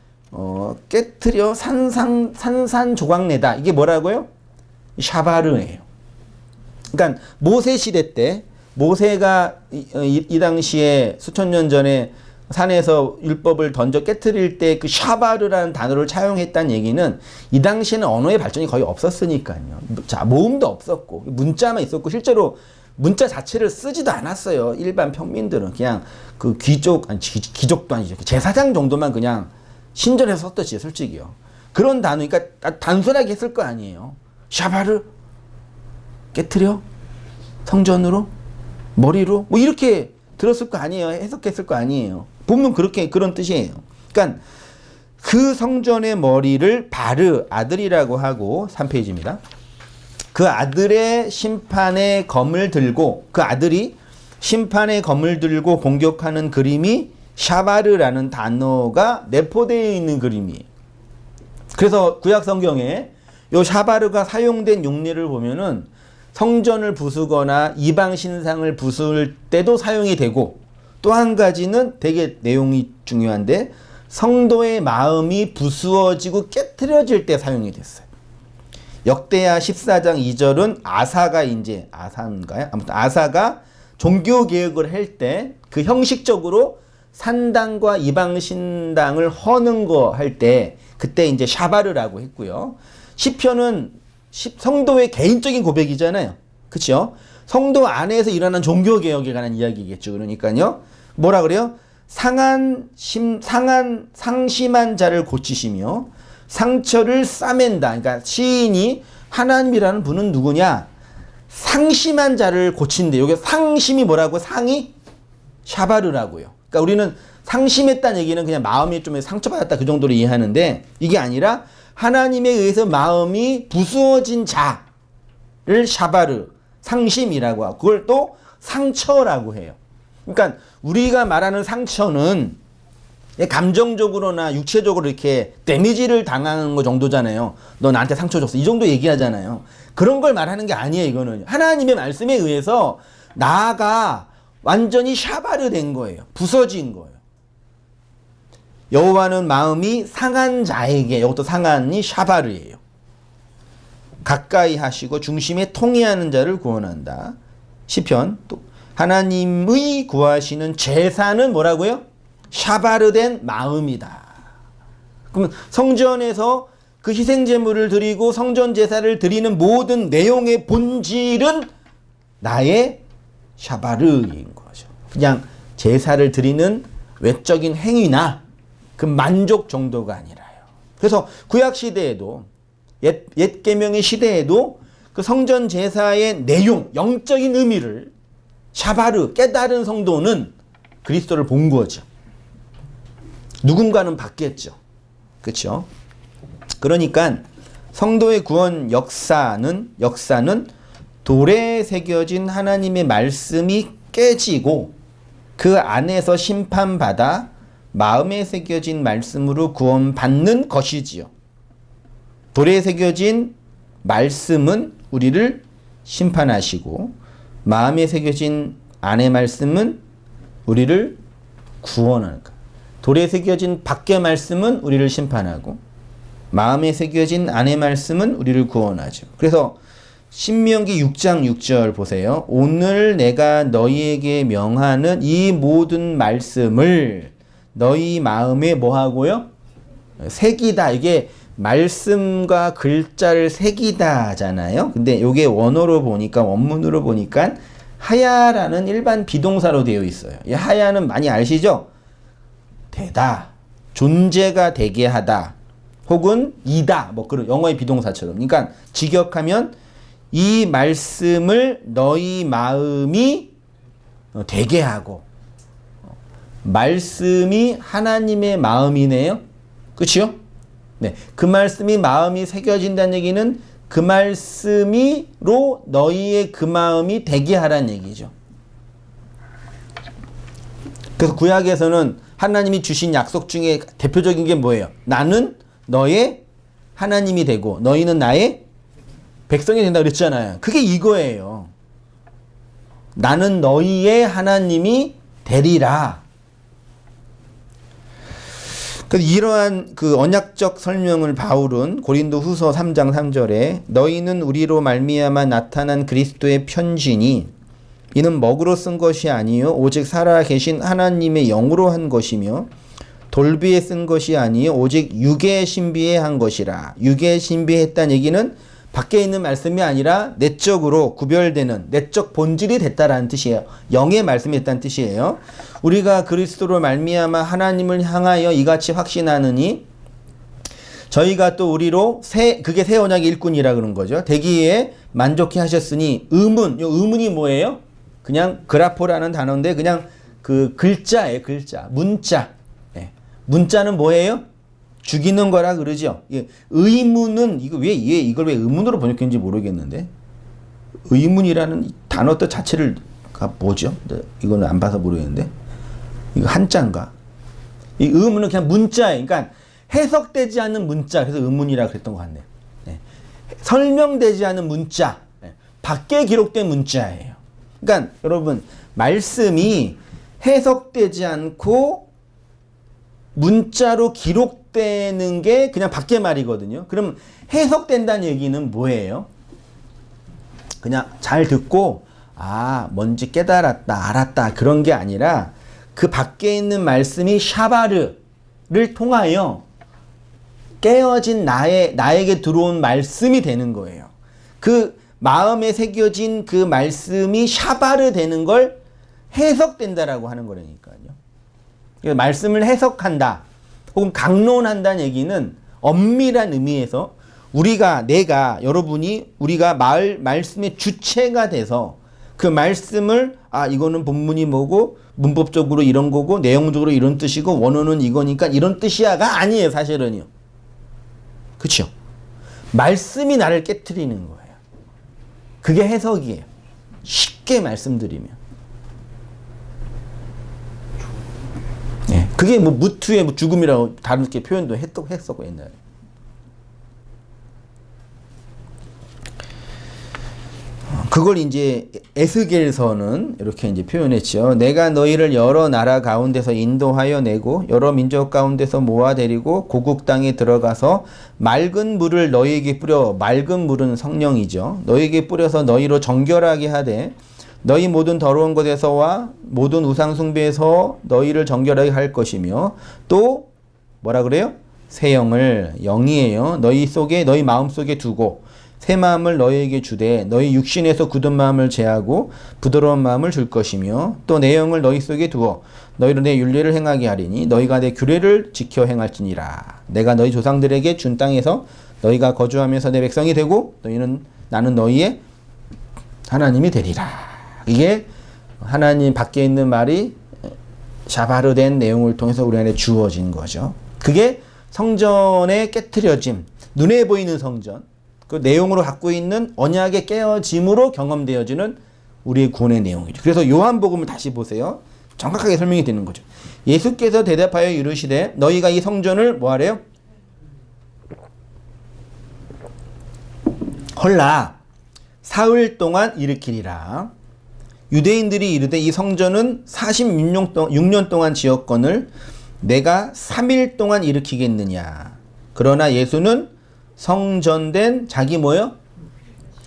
깨트려 산산조각내다. 이게 뭐라고요? 샤바르예요. 그러니까 모세 시대 때 모세가 이 당시에 수천 년 전에 산에서 율법을 던져 깨트릴 때 그 샤바르라는 단어를 차용했다는 얘기는 이 당시에는 언어의 발전이 거의 없었으니까요. 자, 모음도 없었고 문자만 있었고 실제로 문자 자체를 쓰지도 않았어요. 일반 평민들은 그냥 그 귀족 아니 귀족도 아니죠. 제사장 정도만 그냥 신전에서 썼듯이 솔직히요. 그런 단어 그러니까 단순하게 했을 거 아니에요. 샤바르 깨트려 성전으로 머리로 뭐 이렇게 들었을 거 아니에요. 해석했을 거 아니에요. 보면 그런 뜻이에요. 그러니까 그 성전의 머리를 바르 아들이라고 하고 3페이지입니다. 그 아들의 심판의 검을 들고 그 아들이 심판의 검을 들고 공격하는 그림이 샤바르라는 단어가 내포되어 있는 그림이에요. 그래서 구약 성경에 요 샤바르가 사용된 용례를 보면은 성전을 부수거나 이방 신상을 부술 때도 사용이 되고 또 한 가지는 되게 내용이 중요한데 성도의 마음이 부수어지고 깨트려질 때 사용이 됐어요. 역대하 14장 2절은 아사인가요? 아무튼 아사가 종교 개혁을 할 때 그 형식적으로 산당과 이방 신당을 허는 거 할 때 그때 이제 샤바르라고 했고요. 시편은 성도의 개인적인 고백이잖아요. 그렇죠? 성도 안에서 일어난 종교 개혁에 관한 이야기겠죠. 그러니까요. 뭐라 그래요? 상심한 자를 고치시며 상처를 싸맨다. 그러니까 시인이 하나님이라는 분은 누구냐? 상심한 자를 고친대. 여기 상심이 뭐라고? 상이 샤바르라고요. 그러니까 우리는 상심했다는 얘기는 그냥 마음이 좀 상처받았다 그 정도로 이해하는데 이게 아니라 하나님에 의해서 마음이 부수어진 자를 샤바르, 상심이라고 하고 그걸 또 상처라고 해요. 그러니까 우리가 말하는 상처는 감정적으로나 육체적으로 이렇게 데미지를 당하는 거 정도잖아요. 너 나한테 상처 줬어. 이 정도 얘기하잖아요. 그런 걸 말하는 게 아니에요. 이거는 하나님의 말씀에 의해서 나가 완전히 샤바르 된 거예요. 부서진 거예요. 여호와는 마음이 상한 자에게 이것도 상한이 샤바르예요. 가까이 하시고 중심에 통해하는 자를 구원한다. 시편 또 하나님의 구하시는 제사는 뭐라고요? 샤바르된 마음이다. 그러면 성전에서 그 희생제물을 드리고 성전 제사를 드리는 모든 내용의 본질은 나의 샤바르인 거죠. 그냥 제사를 드리는 외적인 행위나 그 만족 정도가 아니라요. 그래서 구약 시대에도 옛 계명의 시대에도 그 성전 제사의 내용, 영적인 의미를 샤바르 깨달은 성도는 그리스도를 본 거죠. 누군가는 받겠죠. 그렇죠? 그러니까 성도의 구원 역사는 돌에 새겨진 하나님의 말씀이 깨지고 그 안에서 심판받아 마음에 새겨진 말씀으로 구원받는 것이지요. 돌에 새겨진 말씀은 우리를 심판하시고 마음에 새겨진 안의 말씀은 우리를 구원하는 것. 돌에 새겨진 밖의 말씀은 우리를 심판하고 마음에 새겨진 안의 말씀은 우리를 구원하죠. 그래서 신명기 6장 6절 보세요. 오늘 내가 너희에게 명하는 이 모든 말씀을 너희 마음에 뭐하고요? 새기다. 이게 말씀과 글자를 새기다잖아요. 근데 이게 원문으로 보니까 하야라는 일반 비동사로 되어 있어요. 이 하야는 많이 아시죠? 되다, 존재가 되게 하다, 혹은 이다, 뭐 그런 영어의 비동사처럼. 그러니까 직역하면 이 말씀을 너희 마음이 되게 하고, 말씀이 하나님의 마음이네요. 그렇죠? 네, 그 말씀이 마음이 새겨진다는 얘기는 그 말씀이로 너희의 그 마음이 되게 하라는 얘기죠. 그래서 구약에서는 하나님이 주신 약속 중에 대표적인 게 뭐예요? 나는 너의 하나님이 되고 너희는 나의 백성이 된다 그랬잖아요. 그게 이거예요. 나는 너희의 하나님이 되리라. 이러한 그 언약적 설명을 바울은 고린도 후서 3장 3절에 너희는 우리로 말미암아 나타난 그리스도의 편지니 이는 먹으로 쓴 것이 아니요 오직 살아 계신 하나님의 영으로 한 것이며 돌비에 쓴 것이 아니요 오직 육의 신비에 한 것이라. 육의 신비에 했다는 얘기는 밖에 있는 말씀이 아니라 내적으로 구별되는 내적 본질이 됐다라는 뜻이에요. 영의 말씀이 됐다는 뜻이에요. 우리가 그리스도로 말미암아 하나님을 향하여 이같이 확신하느니 저희가 또 우리로 그게 새 언약의 일꾼이라 그런 거죠. 되기에 만족해 하셨으니 요 의문이 뭐예요? 그냥 그라포라는 단어인데 그냥 그 글자예요. 글자, 문자. 네. 문자는 뭐예요? 죽이는 거라 그러죠. 의문은 이걸 왜 의문으로 번역했는지 모르겠는데 의문이라는 단어 뜻 자체를 뭐죠? 이거는 안 봐서 모르겠는데 이거 한자인가? 이 의문은 그냥 문자예요. 그러니까 해석되지 않는 문자. 그래서 의문이라 그랬던 것 같네요. 네. 설명되지 않은 문자. 네. 밖에 기록된 문자예요. 그러니까 여러분 말씀이 해석되지 않고 문자로 기록되는 게 그냥 밖에 말이거든요. 그럼 해석된다는 얘기는 뭐예요? 그냥 잘 듣고 뭔지 깨달았다, 알았다 그런 게 아니라 그 밖에 있는 말씀이 샤바르를 통하여 깨어진 나에게 들어온 말씀이 되는 거예요. 그 마음에 새겨진 그 말씀이 샤바르 되는 걸 해석된다라고 하는 거라니까요. 말씀을 해석한다 혹은 강론한다는 얘기는 엄밀한 의미에서 여러분이 우리가 말씀의 주체가 돼서 그 말씀을 이거는 본문이 뭐고 문법적으로 이런 거고 내용적으로 이런 뜻이고 원어는 이거니까 이런 뜻이야가 아니에요. 사실은요. 그렇죠? 말씀이 나를 깨트리는 거예요. 그게 해석이에요. 쉽게 말씀드리면. 네, 그게 뭐 무투의 뭐 죽음이라고 다르게 표현도 했었고 옛날에. 그걸 이제 에스겔서는 이렇게 이제 표현했죠. 내가 너희를 여러 나라 가운데서 인도하여 내고 여러 민족 가운데서 모아 데리고 고국 땅에 들어가서 맑은 물을 너희에게 뿌려. 맑은 물은 성령이죠. 너희에게 뿌려서 너희로 정결하게 하되 너희 모든 더러운 것에서와 모든 우상 숭배에서 너희를 정결하게 할 것이며 또 뭐라 그래요? 새 영이에요. 너희 마음 속에 두고 새 마음을 너희에게 주되 너희 육신에서 굳은 마음을 제하고 부드러운 마음을 줄 것이며 또 내 영을 너희 속에 두어 너희로 내 윤례를 행하게 하리니 너희가 내 규례를 지켜 행할지니라. 내가 너희 조상들에게 준 땅에서 너희가 거주하면서 내 백성이 되고 나는 너희의 하나님이 되리라. 이게 하나님 밖에 있는 말이 샤바르 된 내용을 통해서 우리 안에 주어진 거죠. 그게 성전에 깨트려짐, 눈에 보이는 성전, 그 내용으로 갖고 있는 언약의 깨어짐으로 경험되어지는 우리의 구원의 내용이죠. 그래서 요한복음을 다시 보세요. 정확하게 설명이 되는 거죠. 예수께서 대답하여 이르시되 너희가 이 성전을 뭐하래요? 헐라 사흘 동안 일으키리라. 유대인들이 이르되 이 성전은 46년 동안 지었거늘 내가 3일 동안 일으키겠느냐. 그러나 예수는 성전된 자기 뭐요?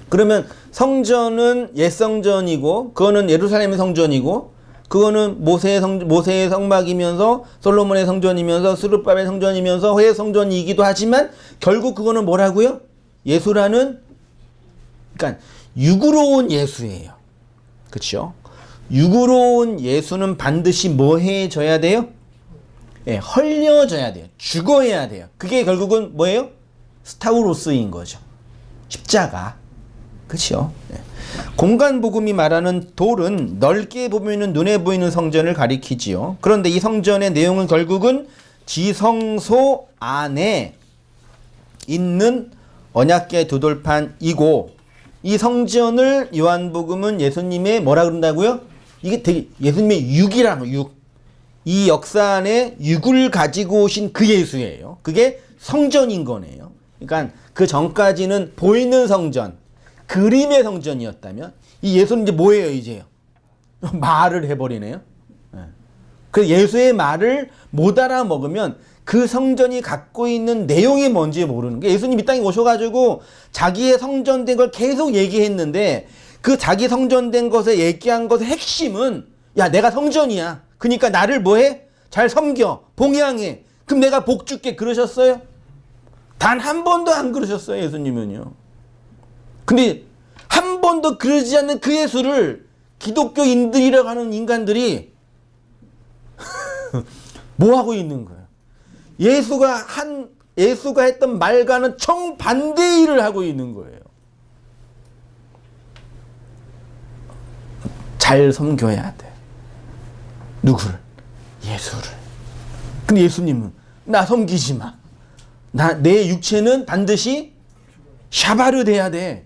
그러면 성전은 옛 성전이고 그거는 예루살렘의 성전이고 그거는 모세의 성막이면서 솔로몬의 성전이면서 스룹바벨 성전이면서 회 성전이기도 하지만 결국 그거는 뭐라고요? 예수라는 그러니까 육으로 온 예수예요. 그렇죠? 육으로 온 예수는 반드시 뭐 해져야 돼요? 네, 헐려져야 돼요. 죽어야 돼요. 그게 결국은 뭐예요? 스타우로스인 거죠. 십자가. 그렇죠? 네. 공간복음이 말하는 돌은 넓게 보면 눈에 보이는 성전을 가리키지요. 그런데 이 성전의 내용은 결국은 지성소 안에 있는 언약궤 두 돌판이고 이 성전을 요한복음은 예수님의 뭐라 그런다고요? 이게 되게 예수님의 육이라는 육. 이 역사 안에 육을 가지고 오신 그 예수예요. 그게 성전인 거네요. 그러니까 그 전까지는 보이는 성전, 그림의 성전이었다면 이 예수는 이제 뭐예요, 이제요? 말을 해버리네요. 그 예수의 말을 못 알아먹으면 그 성전이 갖고 있는 내용이 뭔지 모르는 게 예수님 이 땅에 오셔가지고 자기의 성전된 걸 계속 얘기했는데 그 자기 성전된 것에 얘기한 것의 핵심은 야 내가 성전이야. 그러니까 나를 뭐해? 잘 섬겨. 봉양해. 그럼 내가 복 줄게. 그러셨어요? 단 한 번도 안 그러셨어요. 예수님은요. 근데 한 번도 그러지 않는 그 예수를 기독교인들이라고 하는 인간들이 뭐 하고 있는 거예요? 예수가 했던 말과는 정반대의 일을 하고 있는 거예요. 잘 섬겨야 돼. 누구를? 예수를. 근데 예수님은 나 섬기지 마. 내 육체는 반드시 샤바르 돼야 돼.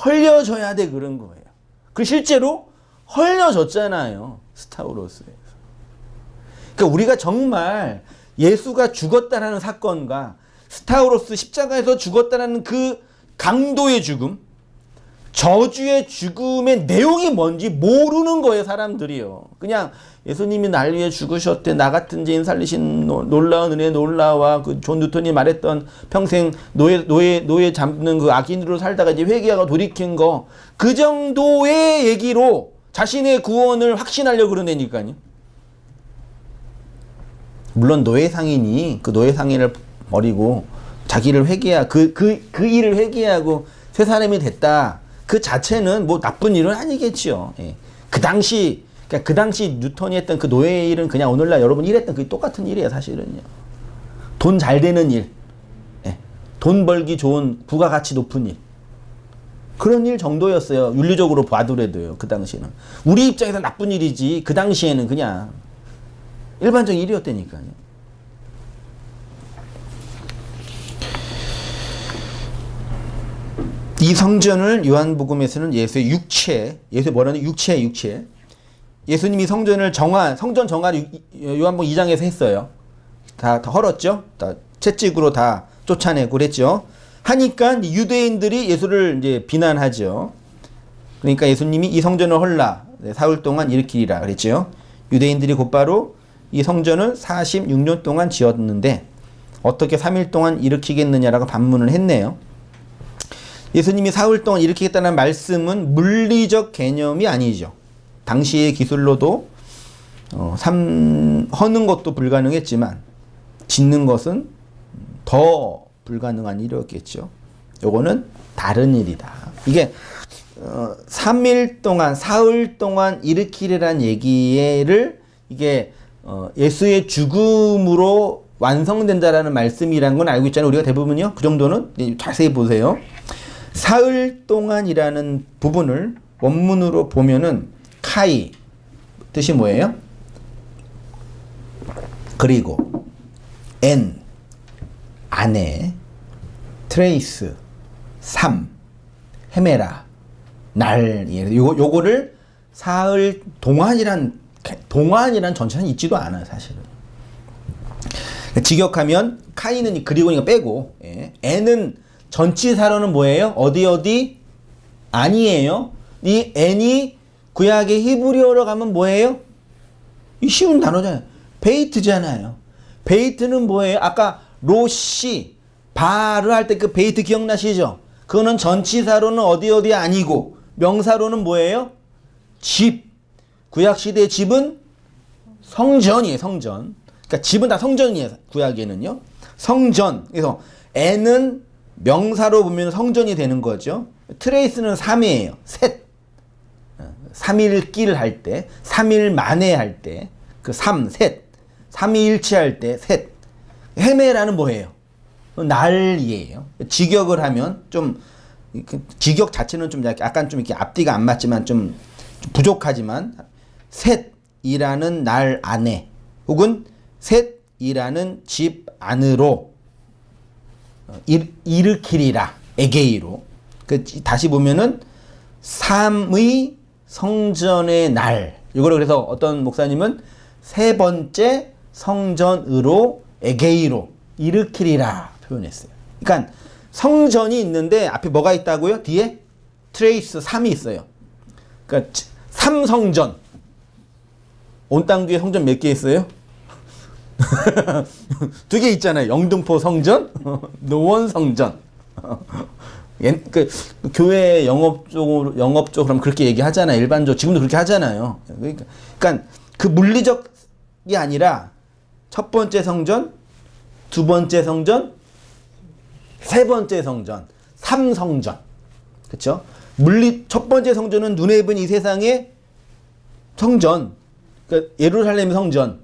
헐려져야 돼. 그런 거예요. 그 실제로 헐려졌잖아요. 스타우로스에서. 그러니까 우리가 정말 예수가 죽었다라는 사건과 스타우로스 십자가에서 죽었다라는 그 강도의 죽음, 저주의 죽음의 내용이 뭔지 모르는 거예요, 사람들이요. 그냥 예수님이 날 위해 죽으셨대, 나 같은 죄인 살리신 놀라운 은혜 놀라와 그 존 뉴턴이 말했던 평생 노예 잡는 그 악인으로 살다가 이제 회개하고 돌이킨 거, 그 정도의 얘기로 자신의 구원을 확신하려고 그러다니까요. 물론 노예 상인이 그 노예 상인을 버리고 자기를 그 일을 회개하고 새 사람이 됐다. 그 자체는 뭐 나쁜 일은 아니겠죠. 예. 그 당시 뉴턴이 했던 그 노예 일은 그냥 오늘날 여러분 일했던 그 똑같은 일이에요, 사실은요. 돈 잘 되는 일, 예. 돈 벌기 좋은 부가가치 높은 일. 그런 일 정도였어요. 윤리적으로 봐더라도요, 그 당시에는. 우리 입장에서 나쁜 일이지, 그 당시에는 그냥 일반적인 일이었다니까요. 이 성전을 요한복음에서는 예수의 육체, 예수의 뭐라는 육체. 예수님이 성전 정화를 요한복음 2장에서 했어요. 다 헐었죠. 다 채찍으로 다 쫓아내고 그랬죠. 하니까 유대인들이 예수를 이제 비난하죠. 그러니까 예수님이 이 성전을 헐라 사흘 동안 일으키리라 그랬죠. 유대인들이 곧바로 이 성전을 46년 동안 지었는데 어떻게 3일 동안 일으키겠느냐라고 반문을 했네요. 예수님이 사흘 동안 일으키겠다는 말씀은 물리적 개념이 아니죠. 당시의 기술로도 허는 것도 불가능했지만 짓는 것은 더 불가능한 일이었겠죠. 요거는 다른 일이다. 이게 3일 동안 사흘 동안 일으키리란 얘기를 이게 예수의 죽음으로 완성된다라는 말씀이란 건 알고 있잖아요. 우리가 대부분요. 그 정도는 자세히 보세요. 사흘 동안이라는 부분을 원문으로 보면은 카이 뜻이 뭐예요? 그리고 엔 안에 트레이스 3 헤메라 날 요거를 사흘 동안이란 전체는 있지도 않아요, 사실은. 직역하면 카이는 그리고니까 빼고, 예. N은 전치사로는 뭐예요? 어디 아니에요. 이 N이 구약의 히브리어로 가면 뭐예요? 이 쉬운 단어잖아요. 베이트잖아요. 베이트는 뭐예요? 아까 로시 바를 할 때 그 베이트 기억나시죠? 그거는 전치사로는 어디 아니고 명사로는 뭐예요? 집. 구약시대의 집은 성전이에요, 성전. 그러니까 집은 다 성전이에요, 구약에는요. 성전. 그래서 N은 명사로 보면 성전이 되는 거죠. 트레이스는 3이에요. 셋. 3일길 할 때, 3일 만에 할 때, 그 3, 셋. 3위일체 할 때, 셋. 헤메라는 뭐예요? 날이에요. 직역을 하면 좀, 직역 자체는 좀 약간 좀 이렇게 앞뒤가 안 맞지만 좀 부족하지만, 셋이라는 날 안에, 혹은 셋이라는 집 안으로 일으키리라. 에게이로. 다시 보면은 3의 성전의 날. 이거를 그래서 어떤 목사님은 세 번째 성전으로 에게이로 일으키리라 표현했어요. 그러니까 성전이 있는데 앞에 뭐가 있다고요? 뒤에 트레이스 3이 있어요. 그러니까 3성전. 온 땅 뒤에 성전 몇 개 있어요? 2개 있잖아요. 영등포 성전, 노원 성전. 그 교회 영업적으로 하면 그렇게 얘기하잖아요. 일반적으로 지금도 그렇게 하잖아요. 그러니까 그 물리적이 아니라 첫 번째 성전, 두 번째 성전, 세 번째 성전, 삼성전. 그렇죠? 첫 번째 성전은 눈에 보이는 이 세상의 성전, 그러니까 예루살렘 성전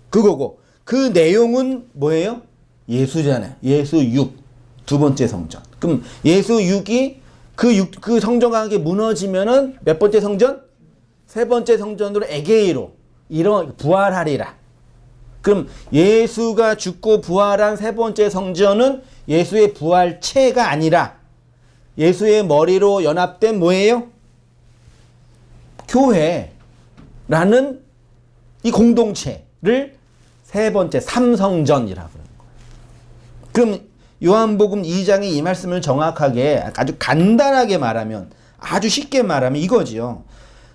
그거고, 그 내용은 뭐예요? 예수잖아요. 예수 육, 두 번째 성전. 그럼 예수 육이 그 성전관계 무너지면은 몇 번째 성전? 세 번째 성전으로 에게이로 부활하리라. 그럼 예수가 죽고 부활한 세 번째 성전은 예수의 부활체가 아니라 예수의 머리로 연합된 뭐예요? 교회라는 이 공동체를 세 번째 삼성전이라고 하는 거예요. 그럼 요한복음 2장의 이 말씀을 정확하게 아주 간단하게 말하면, 아주 쉽게 말하면 이거지요.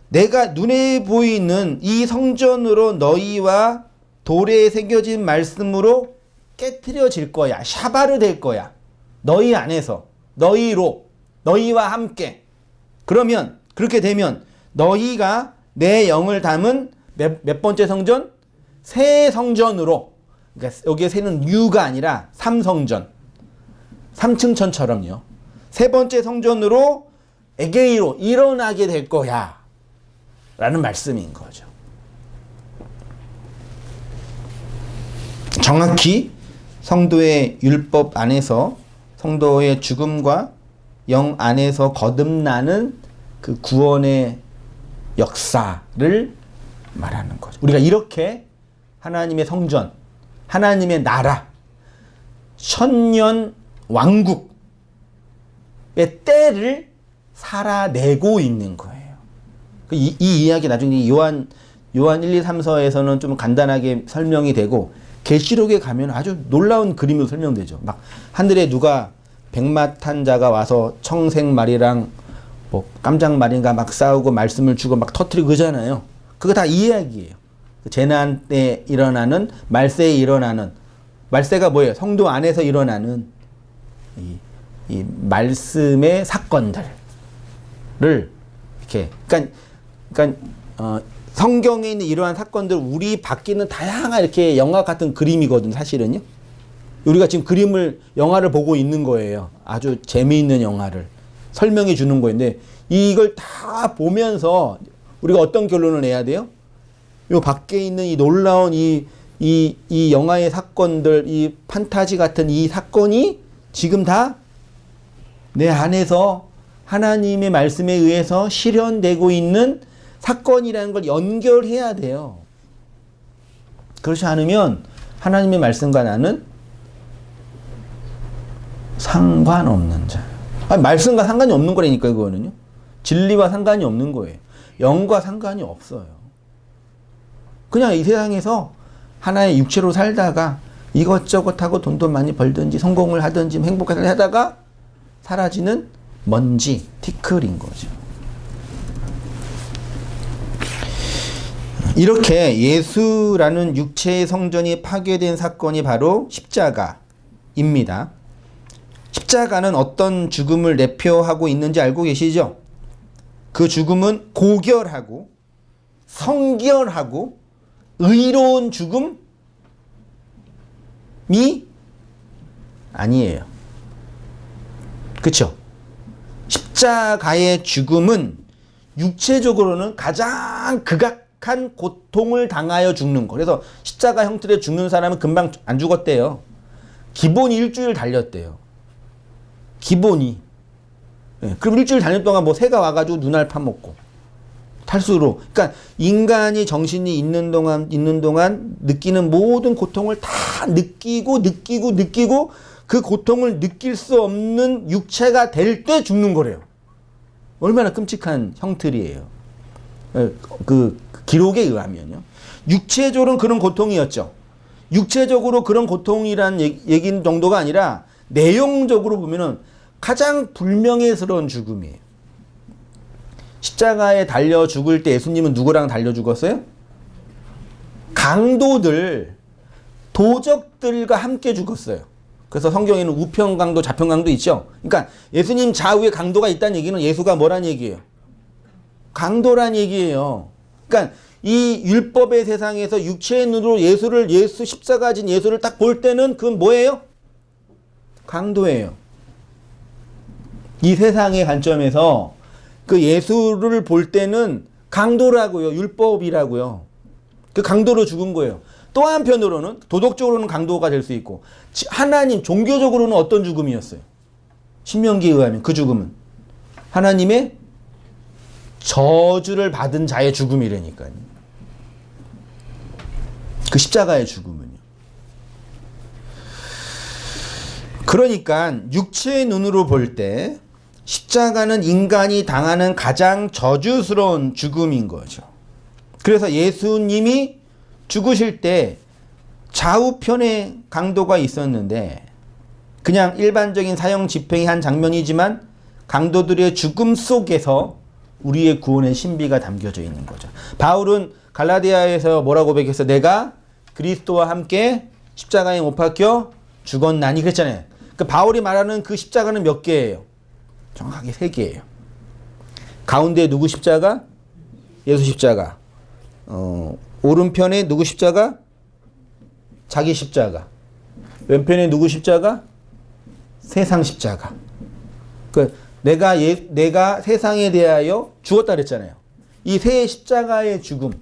내가 눈에 보이는 이 성전으로 너희와 돌에 새겨진 말씀으로 깨트려질 거야. 샤바르 될 거야. 너희 안에서, 너희로, 너희와 함께. 그러면 그렇게 되면 너희가 내 영을 담은 몇 번째 성전? 새 성전으로, 그러니까 여기에 새는 유가 아니라 삼성전, 삼층천처럼요. 세 번째 성전으로 에게이로 일어나게 될 거야 라는 말씀인 거죠. 정확히 성도의 율법 안에서, 성도의 죽음과 영 안에서 거듭나는 그 구원의 역사를 말하는 거죠. 우리가 이렇게 하나님의 성전, 하나님의 나라, 천년 왕국의 때를 살아내고 있는 거예요. 이 이야기 나중에 요한 1, 2, 3서에서는 좀 간단하게 설명이 되고, 계시록에 가면 아주 놀라운 그림으로 설명되죠. 막 하늘에 누가 백마 탄 자가 와서 청생말이랑 뭐 깜장말인가 막 싸우고 말씀을 주고 막 터뜨리고 그러잖아요. 그거 다 이 이야기예요. 재난 때 일어나는, 말세에 일어나는, 말세가 뭐예요? 성도 안에서 일어나는 이 말씀의 사건들을 이렇게, 그러니까 성경에 있는 이러한 사건들, 우리 밖에는 다양한 이렇게 영화 같은 그림이거든, 사실은요. 우리가 지금 영화를 보고 있는 거예요. 아주 재미있는 영화를 설명해 주는 거인데, 이걸 다 보면서 우리가 어떤 결론을 내야 돼요? 요 밖에 있는 이 놀라운 이 영화의 사건들, 이 판타지 같은 이 사건이 지금 다 내 안에서 하나님의 말씀에 의해서 실현되고 있는 사건이라는 걸 연결해야 돼요. 그렇지 않으면 하나님의 말씀과 나는 상관없는 자. 아니, 말씀과 상관이 없는 거라니까, 그거는요. 진리와 상관이 없는 거예요. 영과 상관이 없어요. 그냥 이 세상에서 하나의 육체로 살다가 이것저것 하고 돈도 많이 벌든지 성공을 하든지 행복하게 하다가 사라지는 먼지, 티끌인 거죠. 이렇게 예수라는 육체의 성전이 파괴된 사건이 바로 십자가입니다. 십자가는 어떤 죽음을 내표하고 있는지 알고 계시죠? 그 죽음은 고결하고 성결하고 의로운 죽음이 아니에요. 그쵸? 십자가의 죽음은 육체적으로는 가장 극악한 고통을 당하여 죽는 거. 그래서 십자가 형틀에 죽는 사람은 금방 안 죽었대요. 기본이 일주일 달렸대요. 기본이. 네, 그럼 일주일 달린 동안 뭐 새가 와가지고 눈알 파먹고 탈수로. 그러니까 인간이 정신이 있는 동안 느끼는 모든 고통을 다 느끼고 그 고통을 느낄 수 없는 육체가 될 때 죽는 거래요. 얼마나 끔찍한 형틀이에요. 그 기록에 의하면요. 육체적으로는 그런 고통이었죠. 육체적으로 그런 고통이란 얘기는 정도가 아니라 내용적으로 보면은 가장 불명예스러운 죽음이에요. 십자가에 달려 죽을 때 예수님은 누구랑 달려 죽었어요? 강도들, 도적들과 함께 죽었어요. 그래서 성경에는 우편 강도, 좌편 강도 있죠. 그러니까 예수님 좌우에 강도가 있다는 얘기는 예수가 뭐란 얘기예요? 강도란 얘기예요. 그러니까 이 율법의 세상에서 육체의 눈으로 예수 십자가 진 예수를 딱 볼 때는 그건 뭐예요? 강도예요. 이 세상의 관점에서 그 예수를 볼 때는 강도라고요. 율법이라고요. 그 강도로 죽은 거예요. 또 한편으로는 도덕적으로는 강도가 될 수 있고 하나님 종교적으로는 어떤 죽음이었어요? 신명기에 의하면 그 죽음은 하나님의 저주를 받은 자의 죽음이라니까요. 그 십자가의 죽음은요. 그러니까 육체의 눈으로 볼 때 십자가는 인간이 당하는 가장 저주스러운 죽음인 거죠. 그래서 예수님이 죽으실 때 좌우편에 강도가 있었는데 그냥 일반적인 사형 집행의 한 장면이지만 강도들의 죽음 속에서 우리의 구원의 신비가 담겨져 있는 거죠. 바울은 갈라디아에서 뭐라고 고백했어? 내가 그리스도와 함께 십자가에 못 박혀 죽었나니 그랬잖아요. 그 바울이 말하는 그 십자가는 몇 개예요? 정확하게 3개예요. 가운데 누구 십자가? 예수 십자가. 오른편에 누구 십자가? 자기 십자가. 왼편에 누구 십자가? 세상 십자가. 내가 세상에 대하여 죽었다 그랬잖아요. 이 세 십자가의 죽음,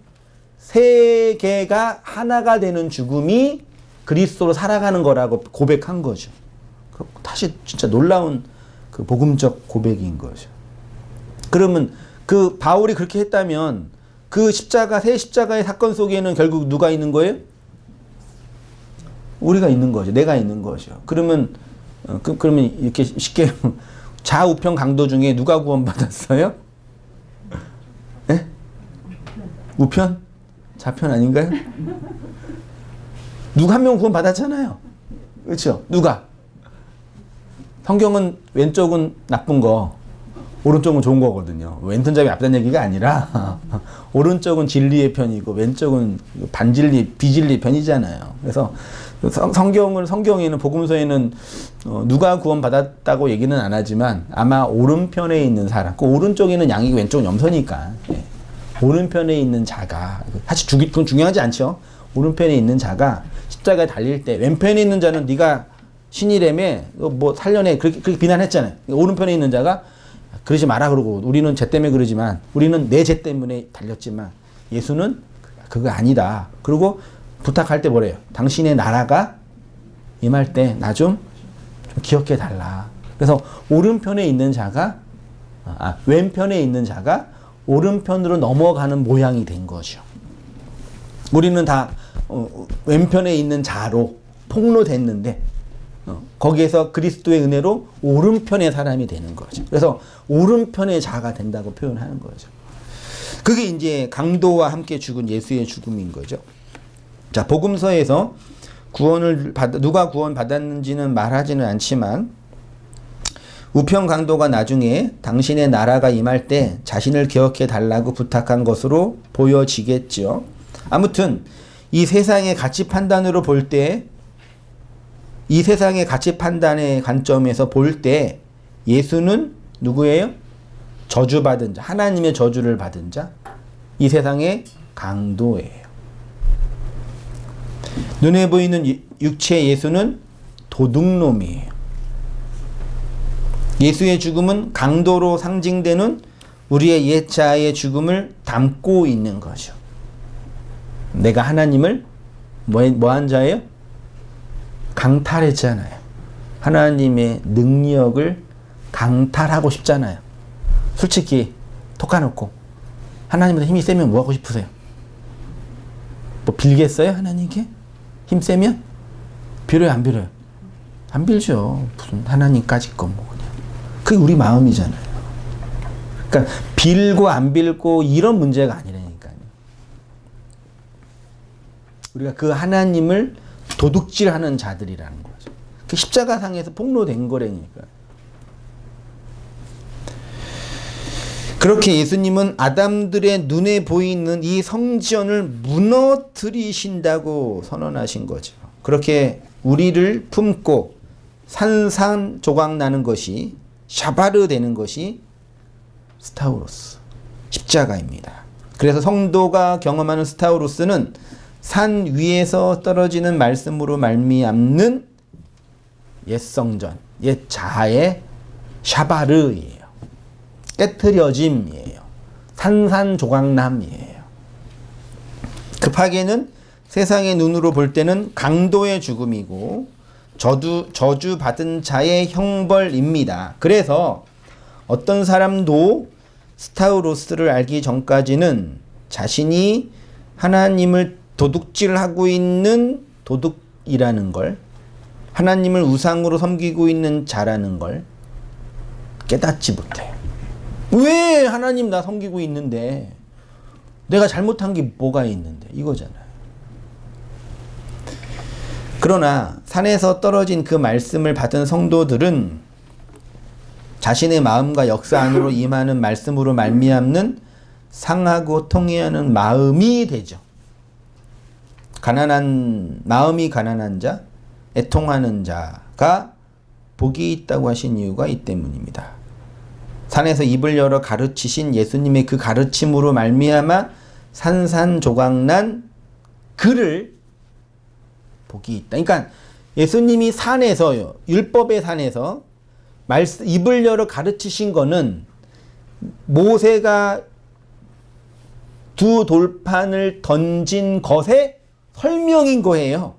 세 개가 하나가 되는 죽음이 그리스도로 살아가는 거라고 고백한 거죠. 다시 진짜 놀라운 그 복음적 고백인 거죠. 그러면 그 바울이 그렇게 했다면 그 십자가, 세 십자가의 사건 속에는 결국 누가 있는 거예요? 우리가 있는 거죠. 내가 있는 거죠. 그러면 이렇게 쉽게 좌우편 강도 중에 누가 구원받았어요? 네? 우편? 좌편 아닌가요? 누가 한 명 구원받았잖아요. 그렇죠? 누가? 성경은 왼쪽은 나쁜 거, 오른쪽은 좋은 거거든요. 왼손잡이 앞단 얘기가 아니라 오른쪽은 진리의 편이고 왼쪽은 반진리, 비진리 편이잖아요. 그래서 성경에는 복음서에는 누가 구원받았다고 얘기는 안 하지만 아마 오른편에 있는 사람, 그 오른쪽에는 양이고 왼쪽은 염소니까 오른편에 있는 자가 사실 그건 중요하지 않죠. 오른편에 있는 자가 십자가에 달릴 때 왼편에 있는 자는 네가 신이라며 뭐 살려내 그렇게 비난했잖아요. 오른편에 있는 자가 그러지 마라 그러고 우리는 죄 때문에 그러지만 우리는 내 죄 때문에 달렸지만 예수는 그거 아니다. 그리고 부탁할 때 뭐래요? 당신의 나라가 임할 때 나 좀 기억해 달라. 그래서 오른편에 있는 자가 왼편에 있는 자가 오른편으로 넘어가는 모양이 된 거죠. 우리는 다 왼편에 있는 자로 폭로됐는데 거기에서 그리스도의 은혜로 오른편의 사람이 되는 거죠. 그래서 오른편의 자가 된다고 표현하는 거죠. 그게 이제 강도와 함께 죽은 예수의 죽음인 거죠. 자, 복음서에서 누가 구원받았는지는 말하지는 않지만 우편 강도가 나중에 당신의 나라가 임할 때 자신을 기억해 달라고 부탁한 것으로 보여지겠죠. 아무튼 이 세상의 가치 판단으로 볼 때 이 세상의 가치 판단의 관점에서 볼 때 예수는 누구예요? 저주받은 자, 하나님의 저주를 받은 자, 이 세상의 강도예요. 눈에 보이는 육체 예수는 도둑놈이에요. 예수의 죽음은 강도로 상징되는 우리의 옛 자아의 죽음을 담고 있는 거죠. 내가 하나님을 뭐한 자예요? 강탈했잖아요. 하나님의 능력을 강탈하고 싶잖아요. 솔직히 톡 까놓고 하나님보다 힘이 세면 뭐 하고 싶으세요? 뭐 빌겠어요? 하나님께? 힘 세면? 빌어요? 안 빌어요? 안 빌죠. 무슨 하나님까지 거 뭐 그냥. 그게 우리 마음이잖아요. 그러니까 빌고 안 빌고 이런 문제가 아니라니까요. 우리가 그 하나님을 도둑질하는 자들이라는 거죠. 그 십자가상에서 폭로된 거라니까. 그렇게 예수님은 아담들의 눈에 보이는 이 성전을 무너뜨리신다고 선언하신 거죠. 그렇게 우리를 품고 산산조각 나는 것이 샤바르 되는 것이 스타우로스 십자가입니다. 그래서 성도가 경험하는 스타우로스는 산 위에서 떨어지는 말씀으로 말미암는 옛 성전, 옛 자아의 샤바르예요. 깨트려짐이에요. 산산조각남이에요. 급하게는 세상의 눈으로 볼 때는 강도의 죽음이고 저주받은 자의 형벌입니다. 그래서 어떤 사람도 스타우로스를 알기 전까지는 자신이 하나님을 도둑질하고 있는 도둑이라는 걸, 하나님을 우상으로 섬기고 있는 자라는 걸 깨닫지 못해요. 왜 하나님 나 섬기고 있는데 내가 잘못한 게 뭐가 있는데 이거잖아요. 그러나 산에서 떨어진 그 말씀을 받은 성도들은 자신의 마음과 역사 안으로 임하는 말씀으로 말미암는 상하고 통회하는 마음이 되죠. 마음이 가난한 자, 애통하는 자가 복이 있다고 하신 이유가 이 때문입니다. 산에서 입을 열어 가르치신 예수님의 그 가르침으로 말미암아 산산조각난 그를 복이 있다. 그러니까 예수님이 산에서요, 율법의 산에서 입을 열어 가르치신 거는 모세가 두 돌판을 던진 것의 설명인 거예요.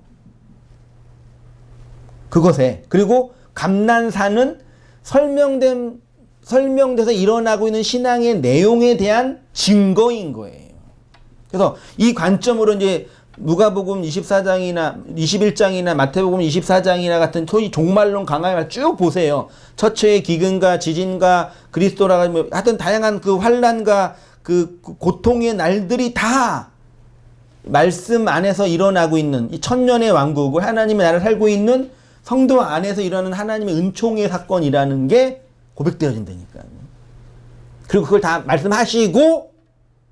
그것에. 그리고 감난산은 설명돼서 일어나고 있는 신앙의 내용에 대한 증거인 거예요. 그래서 이 관점으로 이제 누가복음 24장이나 21장이나 마태복음 24장이나 같은 소위 종말론 강화를 쭉 보세요. 처처의 기근과 지진과 그리스도라가 하여튼 다양한 그 환난과 그 고통의 날들이 다 말씀 안에서 일어나고 있는 이 천년의 왕국을 하나님의 나라를 살고 있는 성도 안에서 일어나는 하나님의 은총의 사건이라는 게 고백되어진다니까요. 그리고 그걸 다 말씀하시고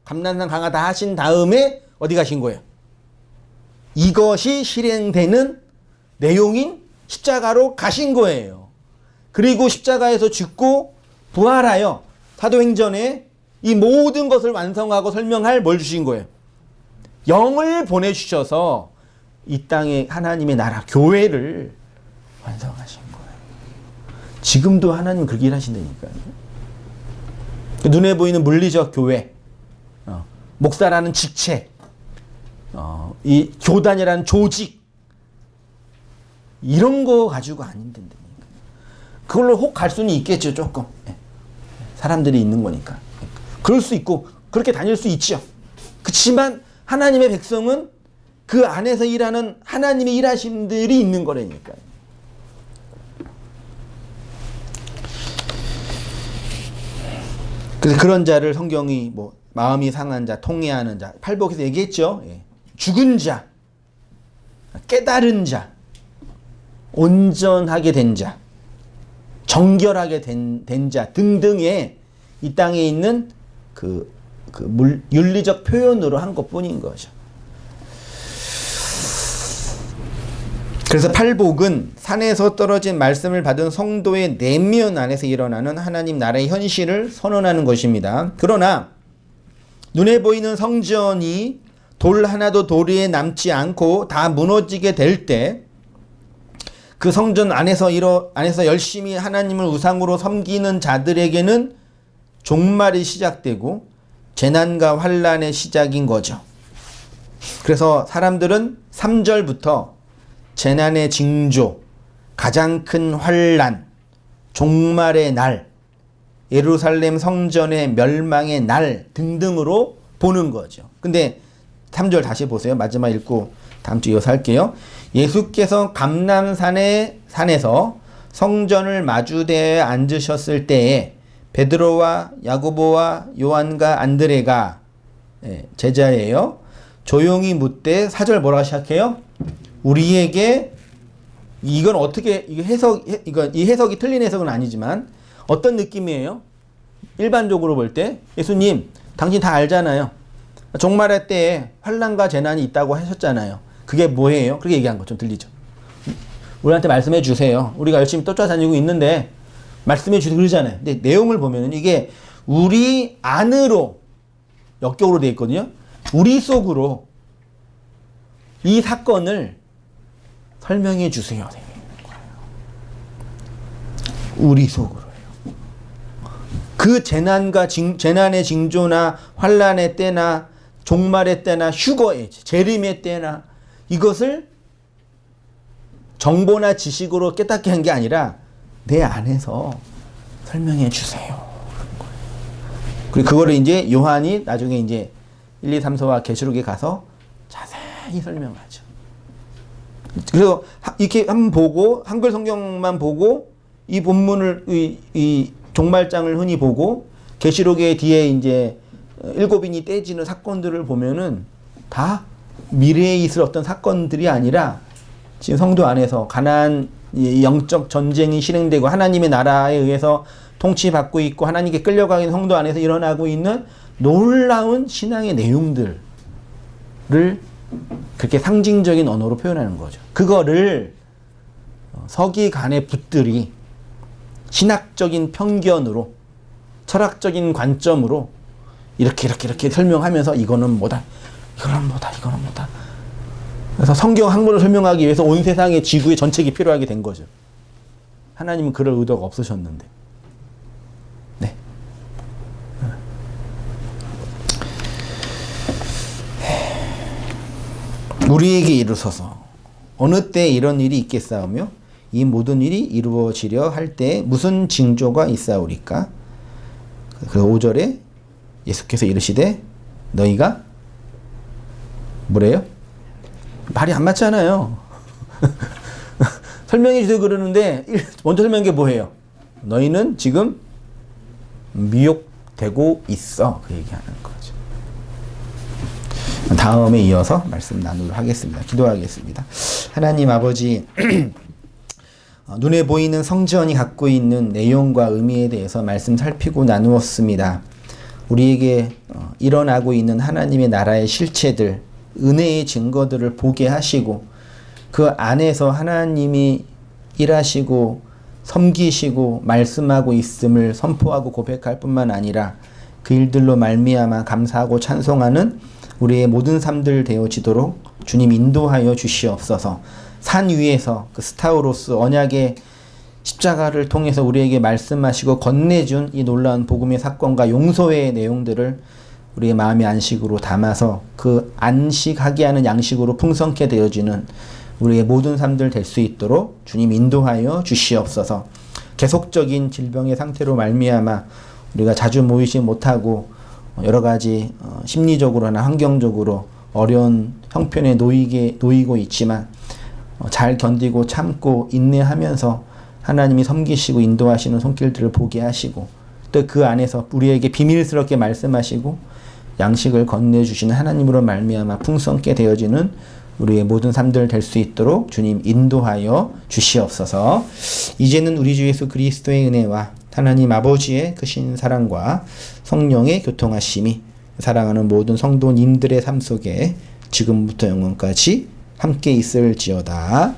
감난산 강화 다 하신 다음에 어디 가신 거예요? 이것이 실행되는 내용인 십자가로 가신 거예요. 그리고 십자가에서 죽고 부활하여 사도행전에 이 모든 것을 완성하고 설명할 뭘 주신 거예요? 영을 보내주셔서 이 땅에 하나님의 나라, 교회를 완성하신 거예요. 지금도 하나님 그렇게 일하신다니까요. 눈에 보이는 물리적 교회, 목사라는 직책, 이 교단이라는 조직, 이런 거 가지고 안 힘든다니까. 그걸로 혹 갈 수는 있겠죠, 조금. 사람들이 있는 거니까. 그럴 수 있고, 그렇게 다닐 수 있죠. 그렇지만 하나님의 백성은 그 안에서 일하는 하나님의 일하심들이 있는 거라니까요. 그래서 그런 자를 성경이 뭐 마음이 상한 자, 통회하는 자, 팔복에서 얘기했죠. 죽은 자, 깨달은 자, 온전하게 된 자, 정결하게 된 자 등등의 이 땅에 있는 윤리적 표현으로 한 것뿐인 거죠. 그래서 팔복은 산에서 떨어진 말씀을 받은 성도의 내면 안에서 일어나는 하나님 나라의 현실을 선언하는 것입니다. 그러나 눈에 보이는 성전이 돌 하나도 도리에 남지 않고 다 무너지게 될 때 그 성전 안에서 열심히 하나님을 우상으로 섬기는 자들에게는 종말이 시작되고 재난과 환난의 시작인 거죠. 그래서 사람들은 3절부터 재난의 징조, 가장 큰 환난, 종말의 날, 예루살렘 성전의 멸망의 날 등등으로 보는 거죠. 근데 3절 다시 보세요. 마지막 읽고 다음 주 이어서 할게요. 예수께서 감람산에서 성전을 마주대에 앉으셨을 때에 베드로와 야고보와 요한과 안드레가 제자예요. 조용히 묻되 4절 뭐라고 시작해요? 우리에게 이건 어떻게 이 해석이 틀린 해석은 아니지만 어떤 느낌이에요? 일반적으로 볼 때 예수님 당신 다 알잖아요. 종말의 때에 환난과 재난이 있다고 하셨잖아요. 그게 뭐예요? 그렇게 얘기한 거 좀 들리죠? 우리한테 말씀해 주세요. 우리가 열심히 쫓아다니고 있는데 말씀해 주세요 그러잖아요. 근데 내용을 보면은 이게 우리 안으로 역격으로 되어 있거든요. 우리 속으로 이 사건을 설명해 주세요. 우리 속으로요. 그 재난의 징조나 환란의 때나 종말의 때나 휴거의 재림의 때나 이것을 정보나 지식으로 깨닫게 한 게 아니라 내 안에서 설명해 주세요. 그리고 그거를 이제 요한이 나중에 이제 1, 2, 3, 4와 계시록에 가서 자세히 설명하죠. 그래서 이렇게 한번 보고 한글 성경만 보고 이 본문을 이 종말장을 흔히 보고 계시록의 뒤에 이제 일곱인이 떼지는 사건들을 보면은 다 미래에 있을 어떤 사건들이 아니라 지금 성도 안에서 가나안 영적 전쟁이 실행되고 하나님의 나라에 의해서 통치받고 있고 하나님께 끌려가는 성도 안에서 일어나고 있는 놀라운 신앙의 내용들을 그렇게 상징적인 언어로 표현하는 거죠. 그거를 서기관의 붓들이 신학적인 편견으로 철학적인 관점으로 이렇게 설명하면서 이거는 뭐다, 이거는 뭐다, 이거는 뭐다. 그래서 성경 한글을 설명하기 위해서 온 세상의 지구의 전책이 필요하게 된 거죠. 하나님은 그럴 의도가 없으셨는데. 네. 우리에게 이르소서 어느 때 이런 일이 있겠사오며 이 모든 일이 이루어지려 할 때 무슨 징조가 있사오리까? 그 5절에 예수께서 이르시되 너희가 뭐래요? 말이 안 맞잖아요. 설명해 주세요 그러는데 먼저 설명한 게 뭐예요? 너희는 지금 미혹되고 있어. 그 얘기하는 거죠. 다음에 이어서 말씀 나누도록 하겠습니다. 기도하겠습니다. 하나님 아버지 눈에 보이는 성전이 갖고 있는 내용과 의미에 대해서 말씀 살피고 나누었습니다. 우리에게 일어나고 있는 하나님의 나라의 실체들, 은혜의 증거들을 보게 하시고 그 안에서 하나님이 일하시고 섬기시고 말씀하고 있음을 선포하고 고백할 뿐만 아니라 그 일들로 말미암아 감사하고 찬송하는 우리의 모든 삶들 되어지도록 주님 인도하여 주시옵소서. 산 위에서 그 스타우로스 언약의 십자가를 통해서 우리에게 말씀하시고 건네준 이 놀라운 복음의 사건과 용서의 내용들을 우리의 마음의 안식으로 담아서 그 안식하게 하는 양식으로 풍성케 되어지는 우리의 모든 삶들 될 수 있도록 주님 인도하여 주시옵소서. 계속적인 질병의 상태로 말미암아 우리가 자주 모이지 못하고 여러 가지 심리적으로나 환경적으로 어려운 형편에 놓이고 있지만 잘 견디고 참고 인내하면서 하나님이 섬기시고 인도하시는 손길들을 보게 하시고 또 그 안에서 우리에게 비밀스럽게 말씀하시고 양식을 건네주시는 하나님으로 말미암아 풍성케 되어지는 우리의 모든 삶들 될 수 있도록 주님 인도하여 주시옵소서. 이제는 우리 주 예수 그리스도의 은혜와 하나님 아버지의 크신 사랑과 성령의 교통하심이 사랑하는 모든 성도님들의 삶 속에 지금부터 영원까지 함께 있을지어다.